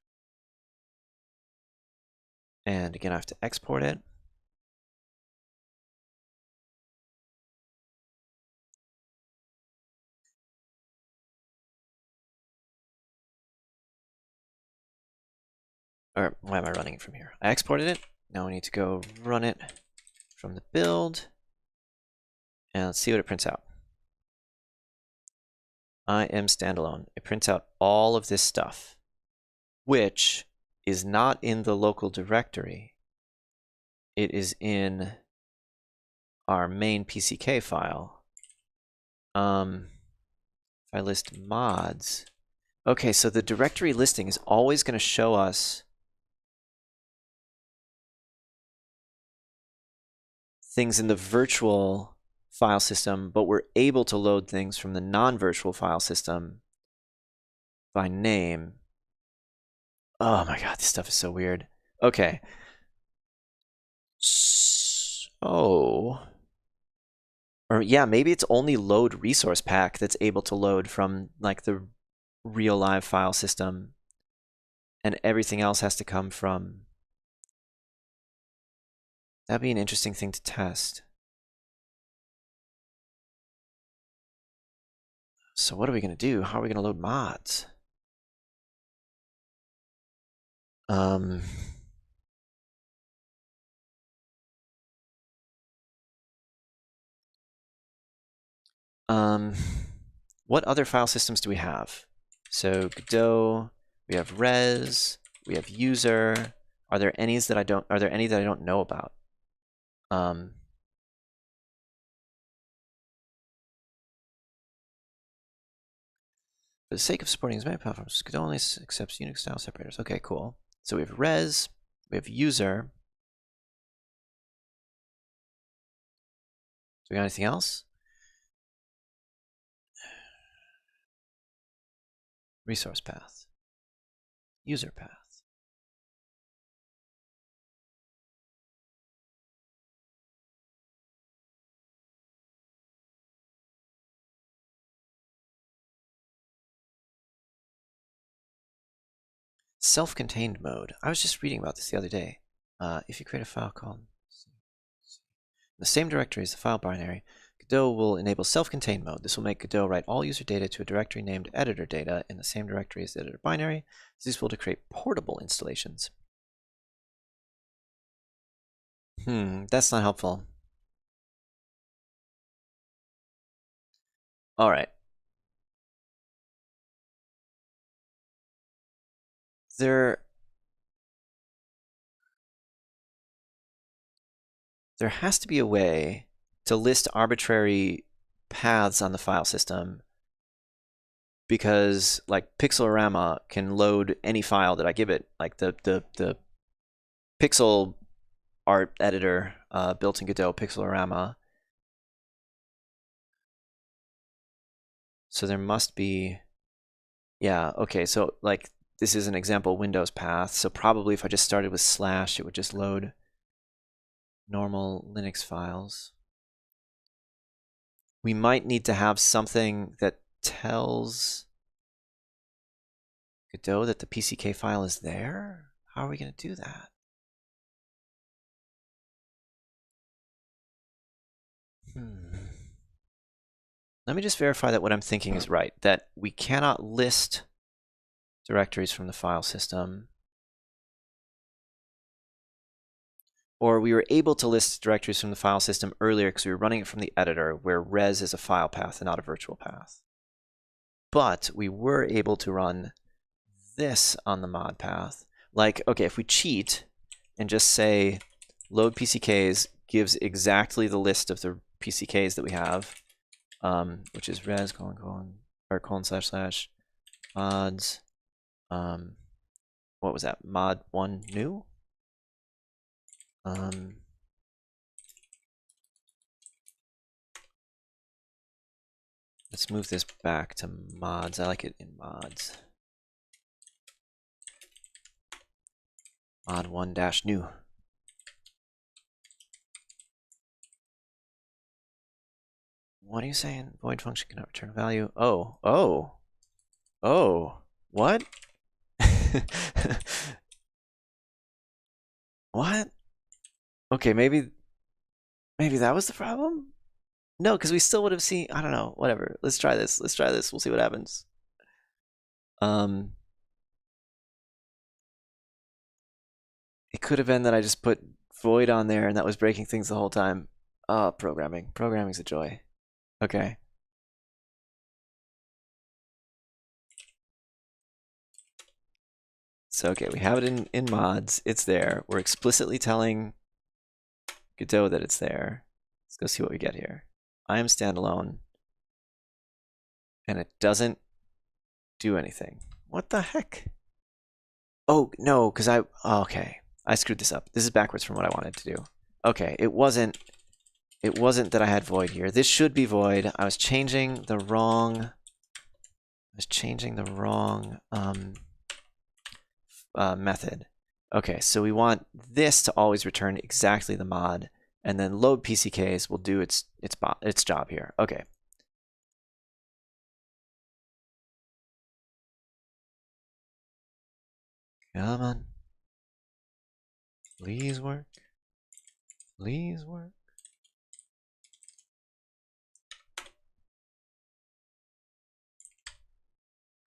And again, I have to export it. Or why am I running it from here? I exported it. Now we need to go run it from the build. And let's see what it prints out. I am standalone. It prints out all of this stuff. which is not in the local directory. It is in our main PCK file. If I list mods, okay, so the directory listing is always going to show us things in the virtual file system, but we're able to load things from the non-virtual file system by name. Oh my god, this stuff is so weird. Okay. So, or yeah, maybe it's only load resource pack that's able to load from like the real live file system, and everything else has to come from. That'd be an interesting thing to test. So what are we going to do? How are we going to load mods? What other file systems do we have? So Godot, we have res, we have user. Are there any that I don't know about? For the sake of supporting as many platforms, Godot only accepts Unix style separators. Okay, cool. So we have res, we have user. Do we got anything else? Resource path, user path. Self-contained mode. I was just reading about this the other day. If you create a file called the same directory as the file binary, Godot will enable self-contained mode. This will make Godot write all user data to a directory named editor data in the same directory as the editor binary. This is useful to create portable installations. That's not helpful. All right. There has to be a way to list arbitrary paths on the file system, because like Pixelorama can load any file that I give it, like the pixel art editor built in Godot, Pixelorama. So there must be, yeah, okay, so like this is an example Windows path, so probably if I just started with / it would just load normal Linux files. We might need to have something that tells Godot that the PCK file is there. How are we going to do that? Let me just verify that what I'm thinking is right, that we cannot list directories from the file system. Or we were able to list directories from the file system earlier because we were running it from the editor, where res is a file path and not a virtual path. But we were able to run this on the mod path. Like, okay, if we cheat and just say load PCKs gives exactly the list of the PCKs that we have, which is res : / mods. What was that? Mod 1 new? Let's move this back to mods. I like it in mods. Mod 1 - new. What are you saying? Void function cannot return a value. Oh, what? What? Okay, maybe that was the problem? No, because we still would have seen, I don't know, whatever. Let's try this. We'll see what happens. It could have been that I just put void on there and that was breaking things the whole time. Programming. Programming's a joy. Okay. So, okay, we have it in mods. It's there. We're explicitly telling Godot that it's there. Let's go see what we get here. I am standalone. And it doesn't do anything. What the heck? Oh, no, because okay. I screwed this up. This is backwards from what I wanted to do. Okay, it wasn't that I had void here. This should be void. I was changing the wrong method. Okay, so we want this to always return exactly the mod, and then load PCKs will do its job here. Okay. Come on. Please work. Please work.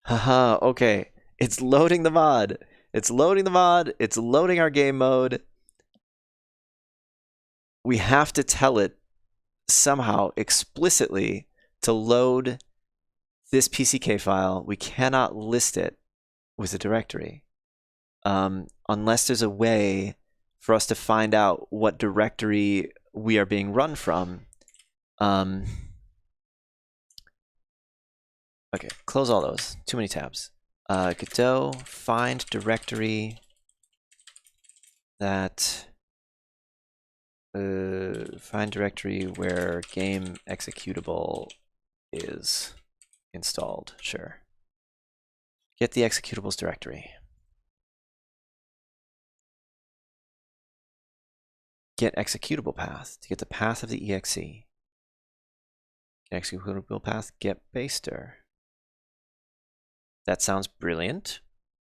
Haha, okay. It's loading the mod. It's loading the mod. It's loading our game mode. We have to tell it somehow explicitly to load this PCK file. We cannot list it with a directory unless there's a way for us to find out what directory we are being run from. Okay, close all those. Too many tabs. Godot find directory that find directory where game executable is installed. Sure. Get the executables directory. Get executable path to get the path of the exe. Get executable path. Get baster. That sounds brilliant.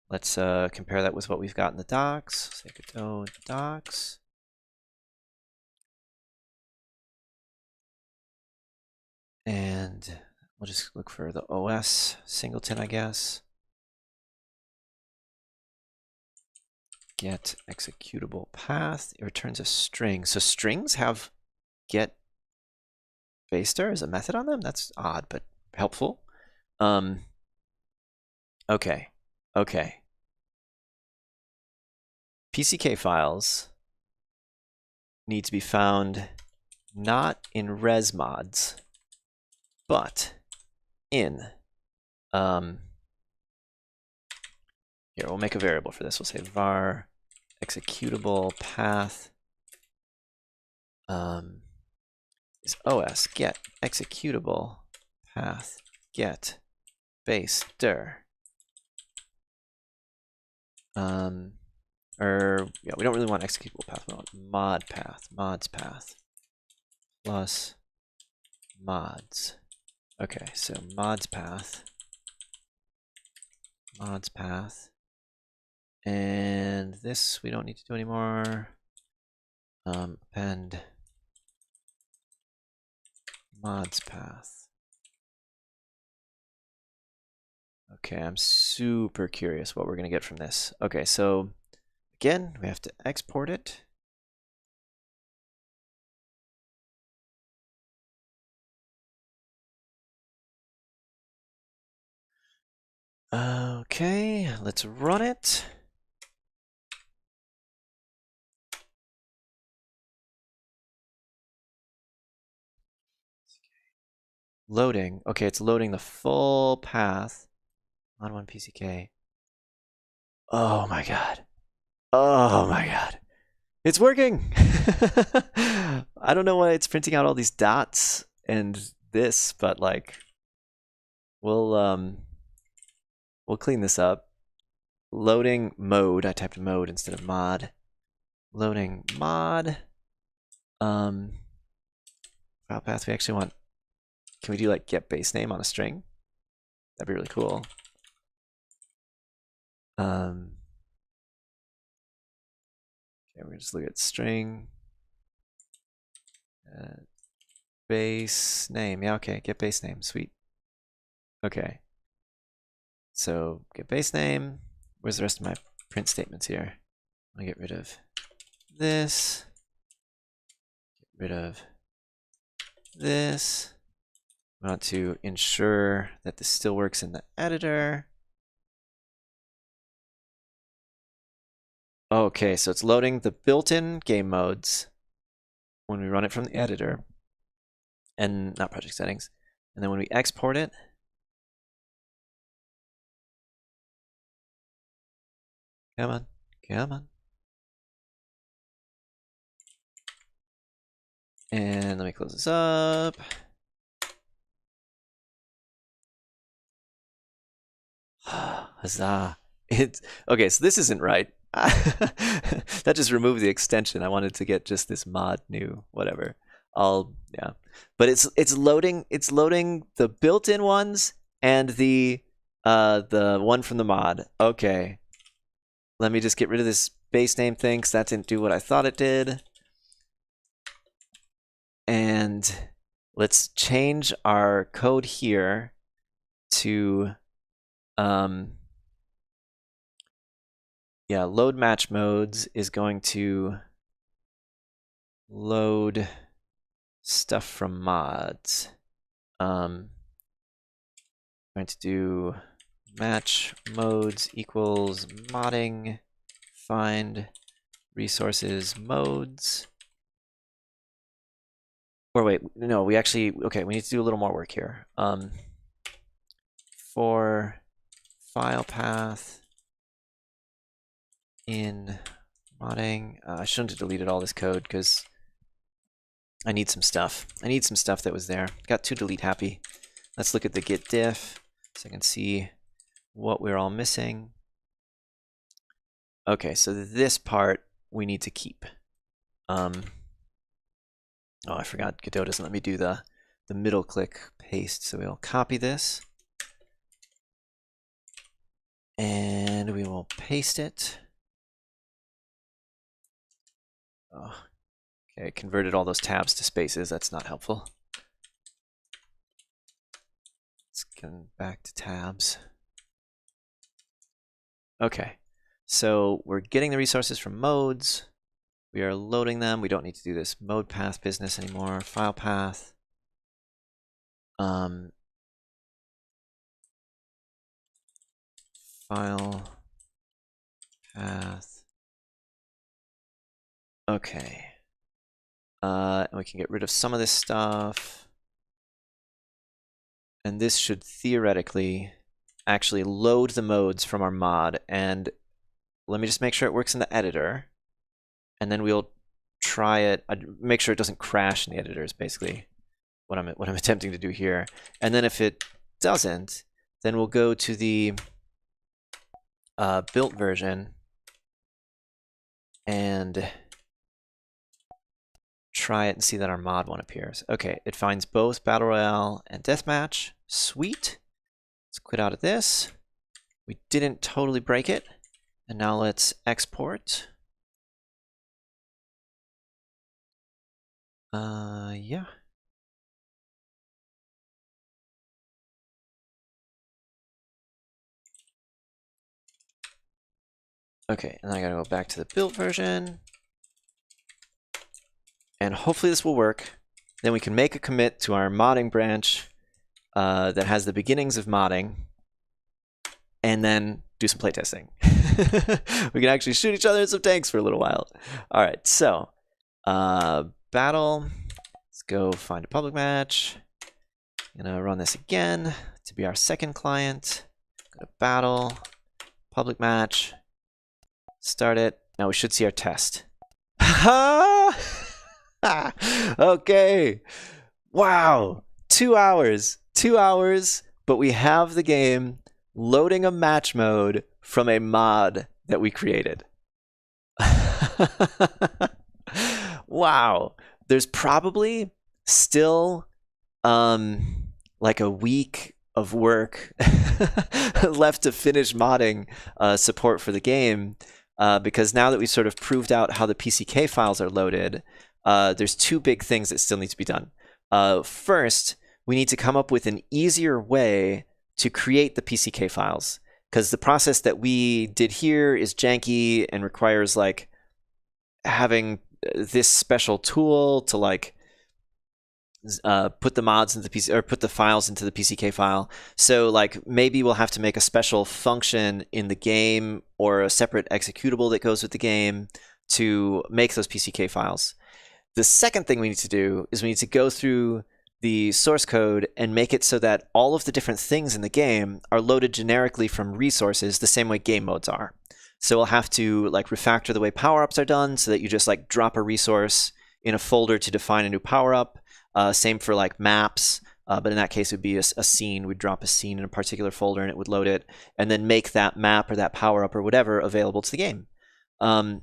Let's compare that with what we've got in the docs. Say Godot docs. And we'll just look for the OS singleton, I guess. Get executable path. It returns a string. So strings have get baster as a method on them? That's odd, but helpful. Okay. Okay. PCK files need to be found not in res mods, but in here, we'll make a variable for this. We'll say var executable path is OS get executable path get baster. Or yeah, we don't really want executable path. We want mod path, mods path plus mods. Okay, so mods path, and this we don't need to do anymore. Append mods path. Okay, I'm super curious what we're gonna get from this. Okay, so again, we have to export it. Okay, let's run it. Loading. Okay, it's loading the full path on one PCK. Oh my god. Oh my god. It's working! I don't know why it's printing out all these dots and this, but like we'll clean this up. Loading mode. I typed mode instead of mod. Loading mod. File path we actually want. Can we do like get base name on a string? That'd be really cool. Okay, we're gonna just look at string. Base name. Yeah, okay, get base name. Sweet. Okay. So get base name. Where's the rest of my print statements here? I'm gonna get rid of this. Get rid of this. We want to ensure that this still works in the editor. Okay, so it's loading the built-in game modes when we run it from the editor, and not project settings. And then when we export it, come on, come on. And let me close this up. Huzzah. It's okay, so this isn't right. That just removed the extension. I wanted to get just this mod new, whatever. Yeah. But it's loading the built-in ones and the one from the mod. Okay. Let me just get rid of this base name thing because that didn't do what I thought it did. And let's change our code here to yeah, load match modes is going to load stuff from mods. Going to do match modes equals modding find resources modes. Or wait, no, we actually, okay, we need to do a little more work here. For file path in modding, I shouldn't have deleted all this code because I need some stuff. I need some stuff that was there. Got to delete happy. Let's look at the git diff so I can see what we're all missing. Okay, so this part we need to keep. Oh, I forgot Godot doesn't let me do the middle click paste, so we'll copy this. And we will paste it. Oh, okay, converted all those tabs to spaces. That's not helpful. Let's get back to tabs. Okay, so we're getting the resources from modes. We are loading them. We don't need to do this mode path business anymore. File path. File path. Okay. And we can get rid of some of this stuff. And this should theoretically actually load the modes from our mod. And let me just make sure it works in the editor. And then we'll try it. Make sure it doesn't crash in the editor is basically what I'm attempting to do here. And then if it doesn't, then we'll go to the built version and try it and see that our mod one appears. Okay, it finds both Battle Royale and Deathmatch. Sweet. Let's quit out of this. We didn't totally break it. And now let's export. Yeah. Okay, and then I gotta go back to the built version. And hopefully this will work. Then we can make a commit to our modding branch that has the beginnings of modding, and then do some playtesting. We can actually shoot each other in some tanks for a little while. All right, so battle. Let's go find a public match. I'm gonna run this again to be our second client. Go to battle, public match, start it. Now we should see our test. Okay. Wow. 2 hours. 2 hours, but we have the game loading a match mode from a mod that we created. Wow. There's probably still like a week of work left to finish modding support for the game, because now that we've sort of proved out how the PCK files are loaded, there's two big things that still need to be done. First, we need to come up with an easier way to create the PCK files, because the process that we did here is janky and requires like having this special tool to like put the mods into the PC, or put the files into the PCK file. So like maybe we'll have to make a special function in the game or a separate executable that goes with the game to make those PCK files. The second thing we need to do is we need to go through the source code and make it so that all of the different things in the game are loaded generically from resources the same way game modes are. So we'll have to like refactor the way power-ups are done so that you just like drop a resource in a folder to define a new power-up. Same for like maps, but in that case it would be a scene. We'd drop a scene in a particular folder and it would load it, and then make that map or that power-up or whatever available to the game. Man,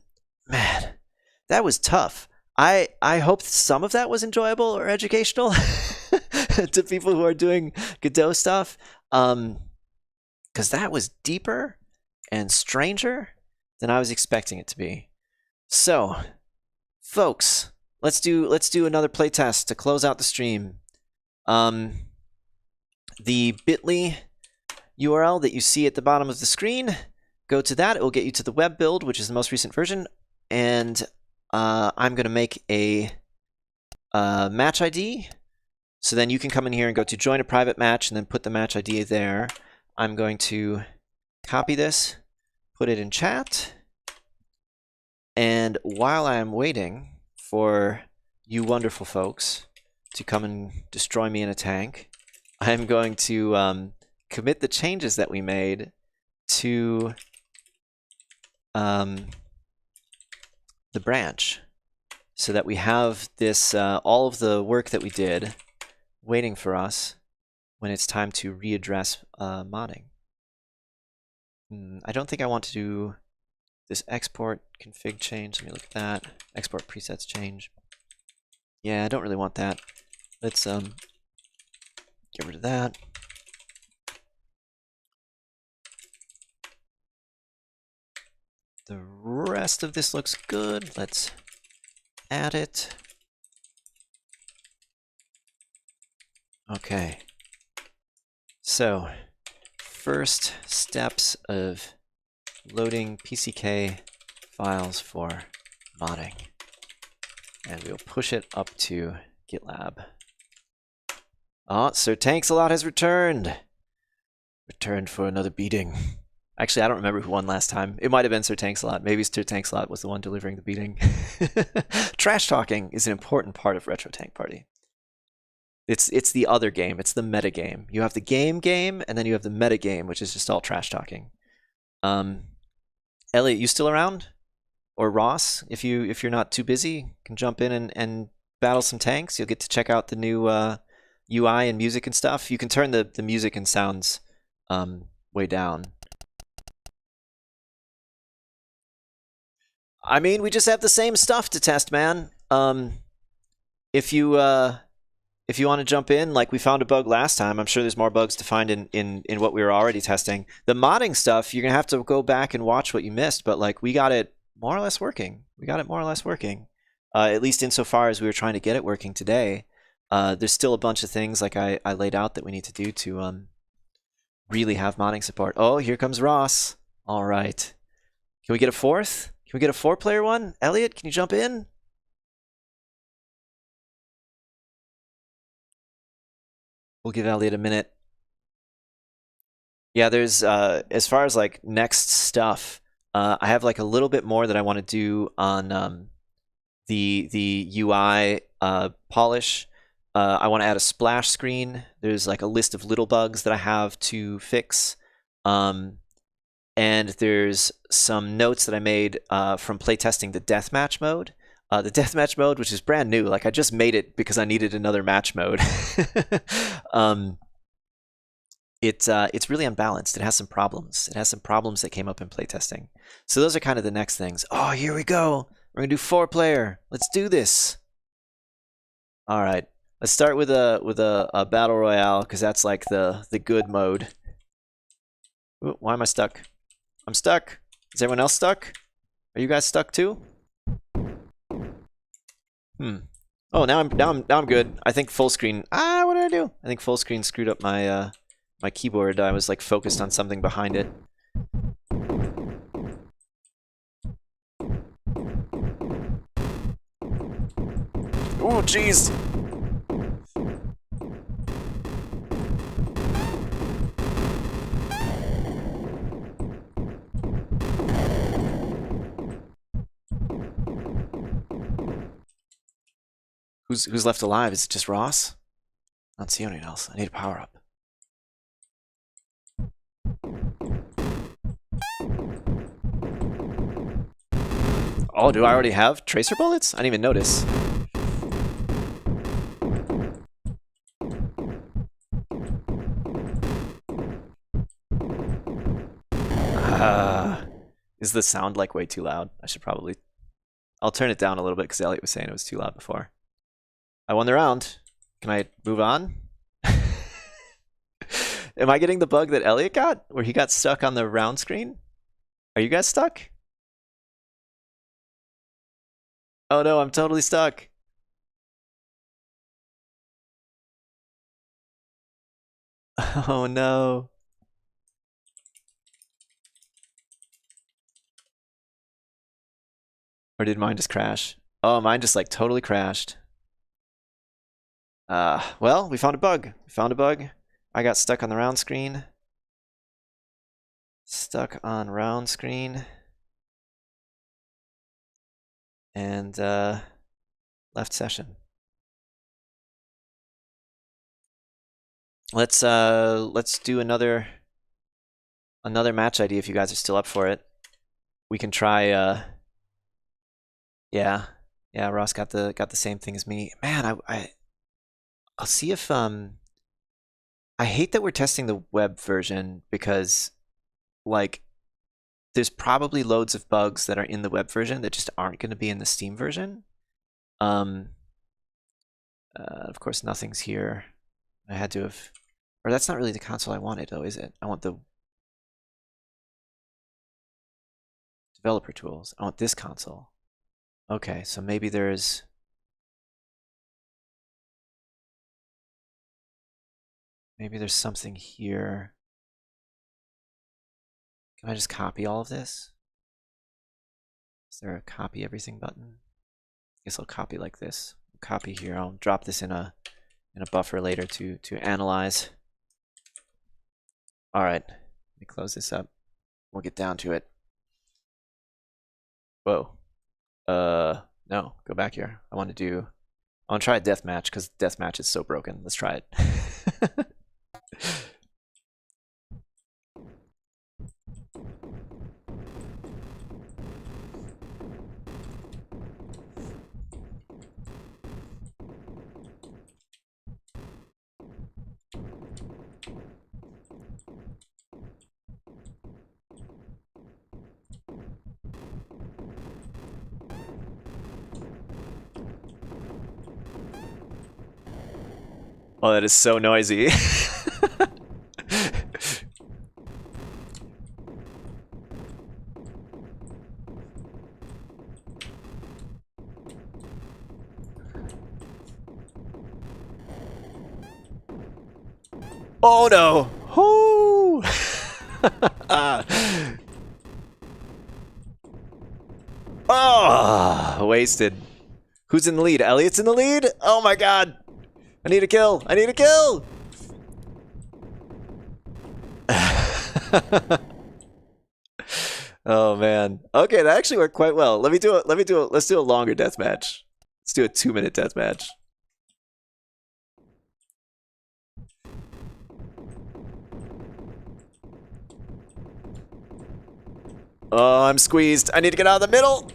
that was tough. I hope some of that was enjoyable or educational to people who are doing Godot stuff, because that was deeper and stranger than I was expecting it to be. So, folks, let's do another playtest to close out the stream. The bit.ly URL that you see at the bottom of the screen, go to that. It will get you to the web build, which is the most recent version, and I'm going to make a match ID. So then you can come in here and go to join a private match and then put the match ID there. I'm going to copy this, put it in chat, and while I am waiting for you wonderful folks to come and destroy me in a tank, I'm going to commit the changes that we made to the branch, so that we have this all of the work that we did waiting for us when it's time to readdress modding. I don't think I want to do this export config change. Let me look at that. Export presets change. Yeah, I don't really want that. Let's get rid of that. The rest of this looks good. Let's add it. Okay. So, first steps of loading PCK files for modding. And we'll push it up to GitLab. Oh, Sir Tanksalot has returned. Returned for another beating. Actually, I don't remember who won last time. It might have been Sir Tanksalot. Maybe Sir Tanksalot was the one delivering the beating. Trash talking is an important part of Retro Tank Party. It's the other game. It's the meta game. You have the game, and then you have the meta game, which is just all trash talking. Elliot, you still around? Or Ross, if you're not too busy, can jump in and battle some tanks. You'll get to check out the new UI and music and stuff. You can turn the music and sounds way down. I mean, we just have the same stuff to test, man. If you want to jump in, like we found a bug last time, I'm sure there's more bugs to find in what we were already testing. The modding stuff, you're gonna have to go back and watch what you missed, but like we got it more or less working. At least insofar as we were trying to get it working today. There's still a bunch of things like I laid out that we need to do to really have modding support. Oh, here comes Ross. All right. Can we get a fourth? Can we get a 4-player one? Elliot, can you jump in? We'll give Elliot a minute. Yeah, there's, as far as like next stuff, I have like a little bit more that I want to do on the UI polish. I want to add a splash screen. There's like a list of little bugs that I have to fix. And there's some notes that I made from playtesting the Deathmatch mode. The Deathmatch mode, which is brand new. Like I just made it because I needed another match mode. It's really unbalanced. It has some problems. It has some problems that came up in playtesting. So those are kind of the next things. Oh, here we go. We're gonna do 4-player. Let's do this. All right. Let's start with a battle royale because that's like the good mode. Ooh, why am I stuck? I'm stuck. Is everyone else stuck? Are you guys stuck too? Oh, now I'm good. I think full screen. What did I do? I think full screen screwed up my my keyboard. I was like focused on something behind it. Oh, jeez. Who's left alive? Is it just Ross? I don't see anyone else. I need a power up. Oh, do I already have tracer bullets? I didn't even notice. Is the sound like way too loud? I should probably... I'll turn it down a little bit because Elliot was saying it was too loud before. I won the round. Can I move on? Am I getting the bug that Elliot got? Where he got stuck on the round screen? Are you guys stuck? Oh no, I'm totally stuck. Oh no. Or did mine just crash? Oh, mine just like totally crashed. Well, we found a bug. We found a bug. I got stuck on the round screen. Stuck on round screen. And left session. Let's do another match idea if you guys are still up for it. We can try yeah, Ross got the same thing as me. Man, I'll see if I hate that we're testing the web version because like there's probably loads of bugs that are in the web version that just aren't going to be in the Steam version. Of course nothing's here. I had to have, or that's not really the console I wanted though, is it? I want the developer tools. I want this console. Okay, so maybe there's something here. Can I just copy all of this? Is there a copy everything button? I guess I'll copy like this. Copy here. I'll drop this in a buffer later to analyze. All right, let me close this up. We'll get down to it. Whoa. No, go back here. I want to try a deathmatch because deathmatch is so broken. Let's try it. Oh, that is so noisy. Oh no! Whoo! Oh, wasted. Who's in the lead? Elliot's in the lead? Oh my god! I need a kill! I need a kill! Oh man. Okay, that actually worked quite well. Let's do a longer deathmatch. Let's do a 2-minute deathmatch. Oh, I'm squeezed. I need to get out of the middle.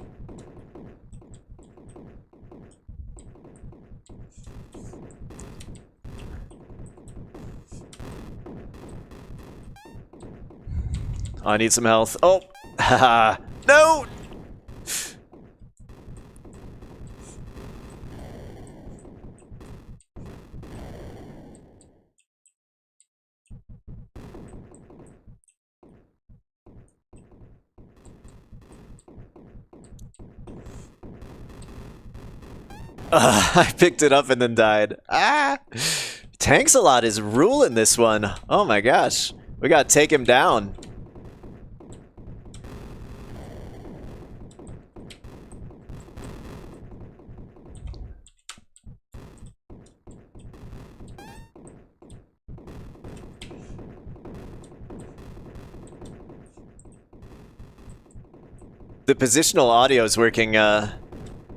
Oh, I need some health. Oh, haha. No! I picked it up and then died. Ah! Tanks-a-lot is ruling this one. Oh my gosh. We gotta take him down. The positional audio is working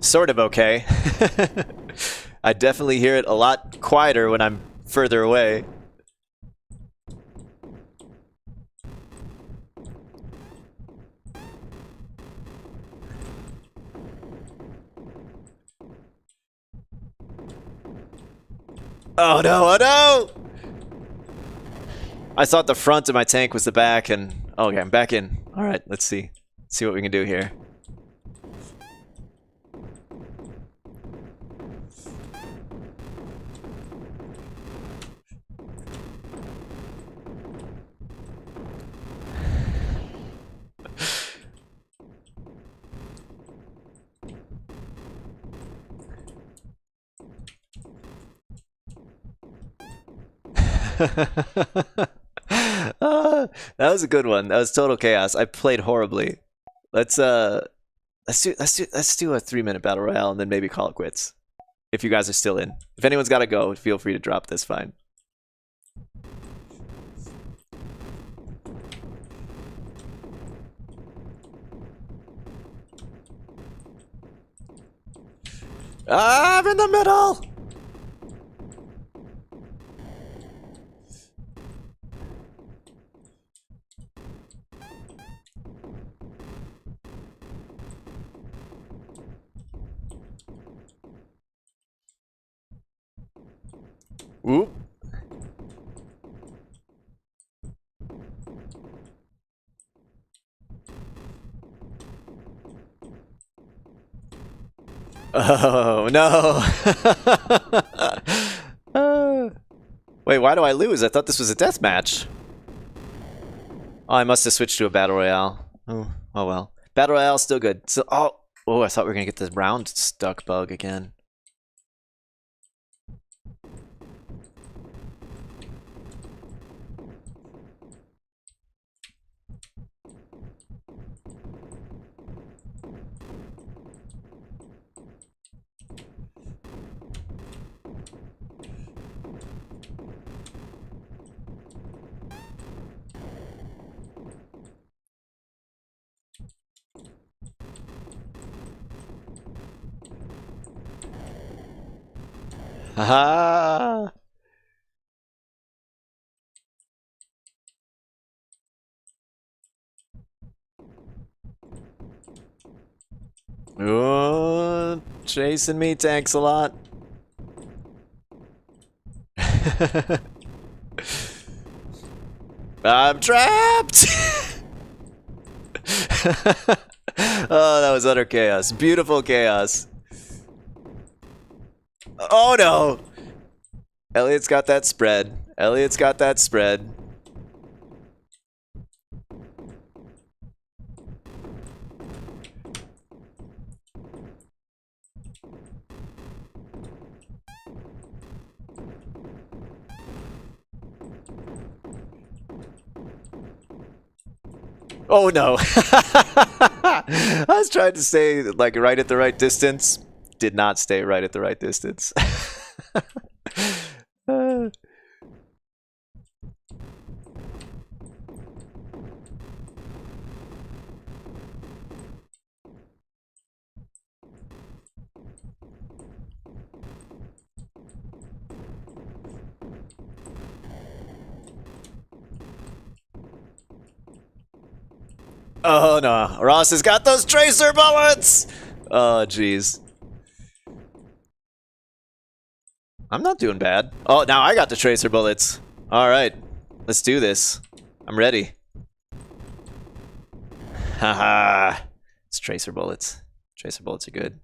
sort of okay. I definitely hear it a lot quieter when I'm further away. Oh no, oh no! I thought the front of my tank was the back, and okay, I'm back in. Alright, let's see. See what we can do here. That was a good one. That was total chaos. I played horribly. Let's do a 3-minute battle royale and then maybe call it quits. If you guys are still in. If anyone's got to go, feel free to drop this. Fine. Ah, I'm in the middle. Oop. Oh, no. Wait, why do I lose? I thought this was a deathmatch. Oh, I must have switched to a battle royale. Oh well. Battle royale still good. So, oh, I thought we were gonna get the round stuck bug again. Haha! Oh, chasing me, tanks a lot. I'm trapped! Oh, that was utter chaos. Beautiful chaos. Oh no! Elliot's got that spread. Elliot's got that spread. Oh no! I was trying to stay like right at the right distance. Did not stay right at the right distance. Oh no, Ross has got those tracer bullets! Oh jeez. I'm not doing bad. Oh, now I got the tracer bullets. Alright, let's do this. I'm ready. Haha. It's tracer bullets. Tracer bullets are good.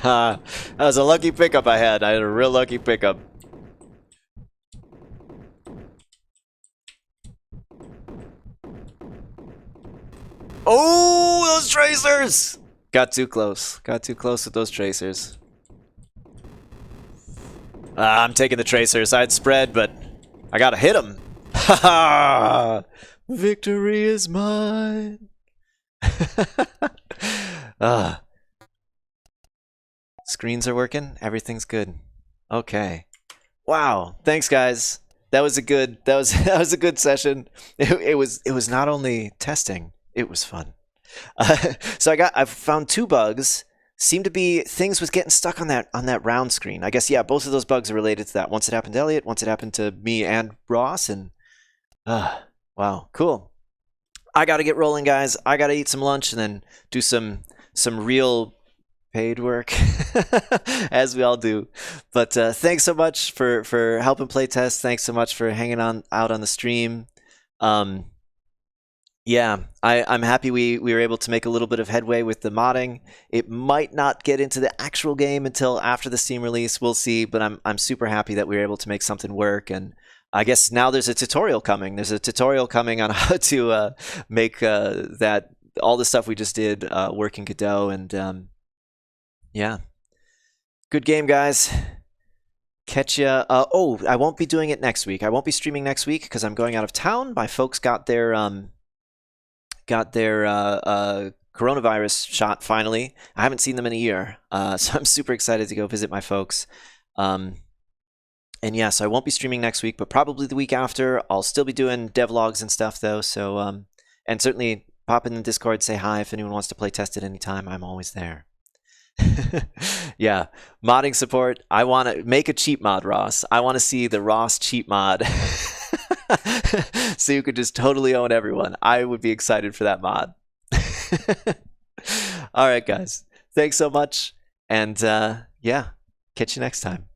That was a lucky pickup I had. I had a real lucky pickup. Oh, those tracers! Got too close. Got too close with those tracers. I'm taking the tracers. I'd spread, but I gotta hit them. Haha! Victory is mine. Screens are working. Everything's good. Okay. Wow. Thanks, guys. That was a good. That was a good session. It was not only testing. It was fun. So I found 2 bugs. Seem to be things with getting stuck on that round screen. I guess, yeah, both of those bugs are related to that. Once it happened to Elliot, once it happened to me and Ross, and wow, cool. I gotta get rolling, guys. I gotta eat some lunch and then do some real paid work, as we all do. But thanks so much for helping play test. Thanks so much for hanging out on the stream. Yeah, I'm happy we were able to make a little bit of headway with the modding. It might not get into the actual game until after the Steam release. We'll see, but I'm super happy that we were able to make something work. And I guess now there's a tutorial coming. There's a tutorial coming on how to make that all the stuff we just did work in Godot. And yeah, good game, guys. Catch ya. Oh, I won't be doing it next week. I won't be streaming next week because I'm going out of town. My folks got their coronavirus shot finally. I haven't seen them in a year, so I'm super excited to go visit my folks. And yeah, so I won't be streaming next week, but probably the week after. I'll still be doing devlogs and stuff though. So and certainly pop in the Discord, say hi if anyone wants to play test at any time. I'm always there. Yeah, modding support. I want to make a cheat mod, Ross. I want to see the Ross cheat mod. So you could just totally own everyone. I would be excited for that mod. All right, guys. Thanks so much. And yeah, catch you next time.